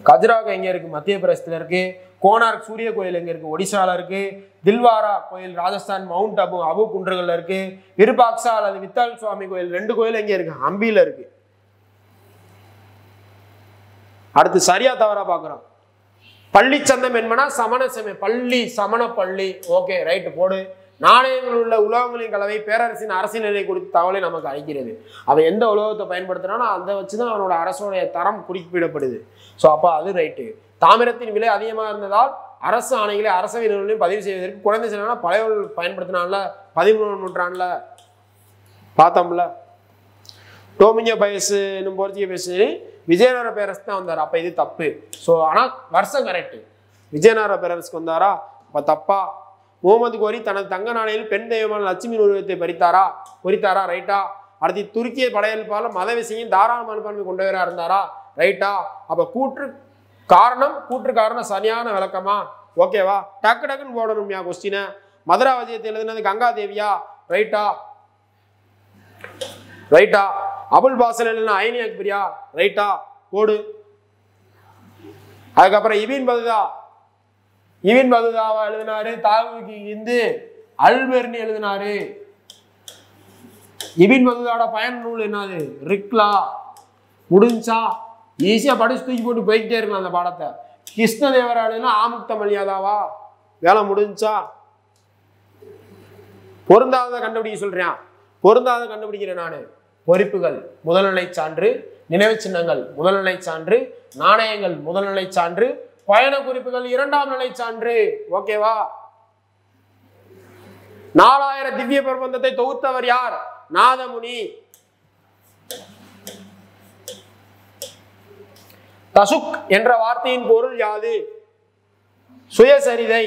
கஜுராஹோ எங்க இருக்கு? மத்திய பிரதேசத்துல இருக்கு. கோனார்க் சூரிய கோயில் எங்க இருக்கு? ஒடிசால இருக்கு. தில்வாரா கோயில் ராஜஸ்தான் மவுண்ட் அபு குன்றுகள்ல இருக்கு. விருபாக்சா அல்லது வித்தால் சுவாமி கோயில் 2 கோயில் எங்க இருக்கு? ஹம்பியில இருக்கு. அடுத்து சரியா தவறா பாக்குறோம். பள்ளி சந்தம் என்பனா சமண சமயம். பள்ளி சமண பள்ளி. ஓகே ரைட் போடு. நாணயங்கள் உள்ள உலோகங்களின் கலவை பேரரசின் அரசியல் நிலை குறித்த தகவலை நமக்கு அளிக்கிறது. அவன் எந்த உலோகத்தை பயன்படுத்தினானோ அதை வச்சுதான் அவனோட அரசோடைய தரம் குறிப்பிடப்படுது. ஸோ அப்போ அது ரைட்டு. தாமிரத்தின் விலை அதிகமாக இருந்ததால் அரசு ஆணைகளை அரசவை நிறுவனங்களையும் பதிவு செய்வதற்கு குழந்தை செலவான பழையவர்கள் பயன்படுத்தினால 13ஆம் நூற்றாண்டுல பார்த்தோம்ல. டோமினியோ பயஸ் என்னும் போர்ச்சுகீய பேசு விஜயநகர பேரரசு தான் வந்தார். அப்ப இது தப்பு. ஸோ ஆனா வருஷம் கரெக்ட். விஜயநகர பேரரசுக்கு வந்தாரா? அப்ப தப்பா? முகமது கோரி தனது தங்க நாணயில் பெண் தெய்வமான லட்சுமி உருவத்தை பொறித்தாரா ரைட்டா. அடுத்து துருக்கிய படையெடுப்பாளர் மத விஷயம் தாராள மனப்பான்மை கொண்டவராக இருந்தாரா ரைட்டா. அப்ப கூற்று காரணம் சரியான விளக்கமா ஓகேவா. டக்குன்னு போடணும்யா கொஸ்டினை. மதுராவதியத்தை எழுதுனது கங்கா தேவியா ரைட்டா. அபுல் பாசல் எழுதின ஐனி அக்பரியா ரைட்டா போடு. அதுக்கப்புறம் இபின் பதுதாவா எழுதினாரு. தாவூக்கு இந்து அல்பெர்னி எழுதினாரு. இபின் பதுதாவோட பயன் நூல் என்னது ரிக்லா. முடிஞ்சா ஈஸியா படிச்சு தூக்கி போட்டு போய்கிட்டே இருக்கலாம் அந்த பாடத்தை. கிருஷ்ணதேவராயனா ஆமுக்த மல்யாதாவா வேலை முடிஞ்சா. பொருந்தாத கண்டுபிடிக்கிறேன் நானு. பொறிப்புகள் முதல்நிலை சான்று, நினைவு சின்னங்கள் முதல்நிலை சான்று, நாணயங்கள் முதல்நிலை சான்று, பயண குறிப்புகள் இரண்டாம் நிலை சான்று ஓகேவா. 4000 திவ்ய பிரபந்தத்தை தொகுத்தவர் யார்? நாதமுனி. தசுக் என்ற வார்த்தையின் பொருள் யாது? சுயசரிதை.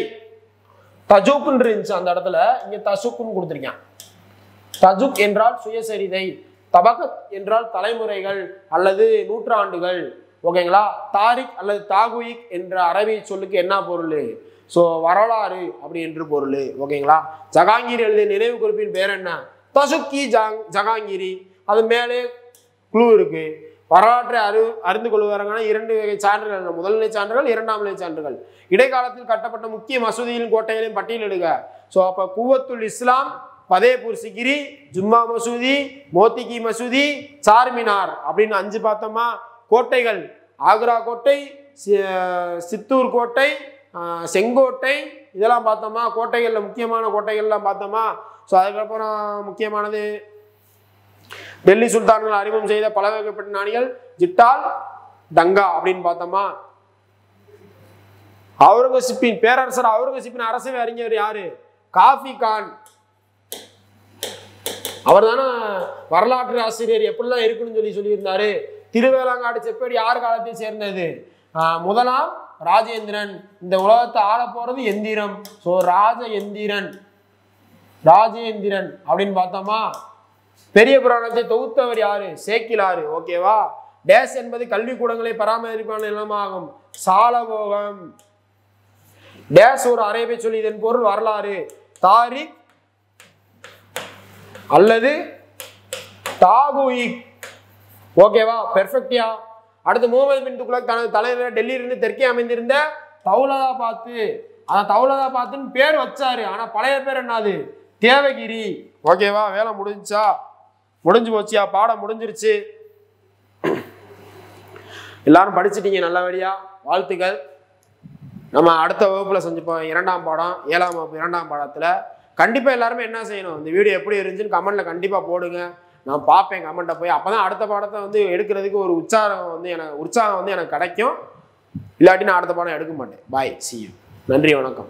தஜுக்குன்னு இருந்துச்சு அந்த இடத்துல, இங்க தசுக்குன்னு கொடுத்திருக்கேன். தஜுக் என்றால் சுயசரிதை, தபகத் என்றால் தலைமுறைகள் அல்லது நூற்றாண்டுகள் ஓகேங்களா. தாரிக் அல்லது தாகுயிக் என்ற அரபி சொல்லுக்கு என்ன பொருள்? ஸோ வரலாறு அப்படி என்று பொருள் ஓகேங்களா. ஜகாங்கீர் எழுதிய நினைவு குறிப்பின் பேர் என்ன? தசுக்கி ஜகாங்கீரி. அது மேலே குழு இருக்கு. வரலாற்றை அறிந்து கொள்வதற்கான 2 வகை சான்றுகள், முதல்நிலை சான்றுகள், இரண்டாம் நிலை சான்றுகள். இடைக்காலத்தில் கட்டப்பட்ட முக்கிய மசூதியின் கோட்டைகளையும் பட்டியலிடுக. ஸோ அப்போ குவத்துல் இஸ்லாம், பதேபூர் சிகிரி, ஜும்மா மசூதி, மோத்திகி மசூதி, சார்மினார் அப்படின்னு 5 பார்த்தோமா. கோட்டைகள் ஆக்ரா கோட்டை, சித்தூர் கோட்டை, செங்கோட்டை இதெல்லாம் பார்த்தோமா. கோட்டைகளில் முக்கியமான கோட்டைகள்லாம் பார்த்தோமா. ஸோ அதுக்கப்புறம் முக்கியமானது டெல்லி சுல்தான்கள் அறிமுகம் செய்த பல வகைப்பட்ட நாணிகள் ஜிட்டால், டங்கா அப்படின்னு பார்த்தோமா. பேரரசர் அவுரங்கசீப்பின் அரசவை அறிஞர் யாரு? காஃபி கான். அவர் தானே வரலாற்று ஆசிரியர் எப்படிலாம் இருக்குன்னு சொல்லியிருந்தாரு. திருவேலங்காடு செப்பேடு யார் காலத்தை சேர்ந்தது? முதலாம் ராஜேந்திரன். இந்த உலகத்தை ஆள போறது எந்திரம். ஸோ ராஜேந்திரன் அப்படின்னு பார்த்தோமா. பெரிய புராணத்தை தொகுத்தவர் யாரு? சேக்கிலாறு ஓகேவா. டேஸ் என்பது கல்விக்கூடங்களை பராமரிப்பான நிலமாகும். சாலபோகம். டேஸ் ஒரு அரேபிய சொல்லி, இதன் பொருள் வரலாறு. தாரிக் அல்லது தாகுயிக் ஓகேவா. பெர்ஃபெக்டியா. அடுத்து முகமது பின் துக்ளக் தனது தலைநகர் டெல்லியிலிருந்து தெற்கே அமைந்திருந்த தௌலதாபாத்துன்னு பேர் வச்சாரு. ஆனா பழைய பேர் என்னது? தேவகிரி ஓகேவா. வேலை முடிஞ்சு போச்சியா. பாடம் முடிஞ்சிருச்சு. எல்லாரும் படிச்சுட்டீங்க நல்லபடியா. வாழ்த்துக்கள். நம்ம அடுத்த வகுப்புல செஞ்சுப்போம். 2ஆம் பாடம் 7ஆம் வகுப்பு 2ஆம் பாடத்துல கண்டிப்பா எல்லாருமே என்ன செய்யணும்? இந்த வீடியோ எப்படி இருந்துச்சுன்னு கமெண்ட்ல கண்டிப்பா போடுங்க. நான் பார்ப்பேன் கமெண்ட்டை போய். அப்பதான் அடுத்த பாடத்தை எடுக்கிறதுக்கு ஒரு உற்சாகம் எனக்கு கிடைக்கும். இல்லாட்டி நான் அடுத்த பாடம் எடுக்க மாட்டேன். பாய், see you. நன்றி, வணக்கம்.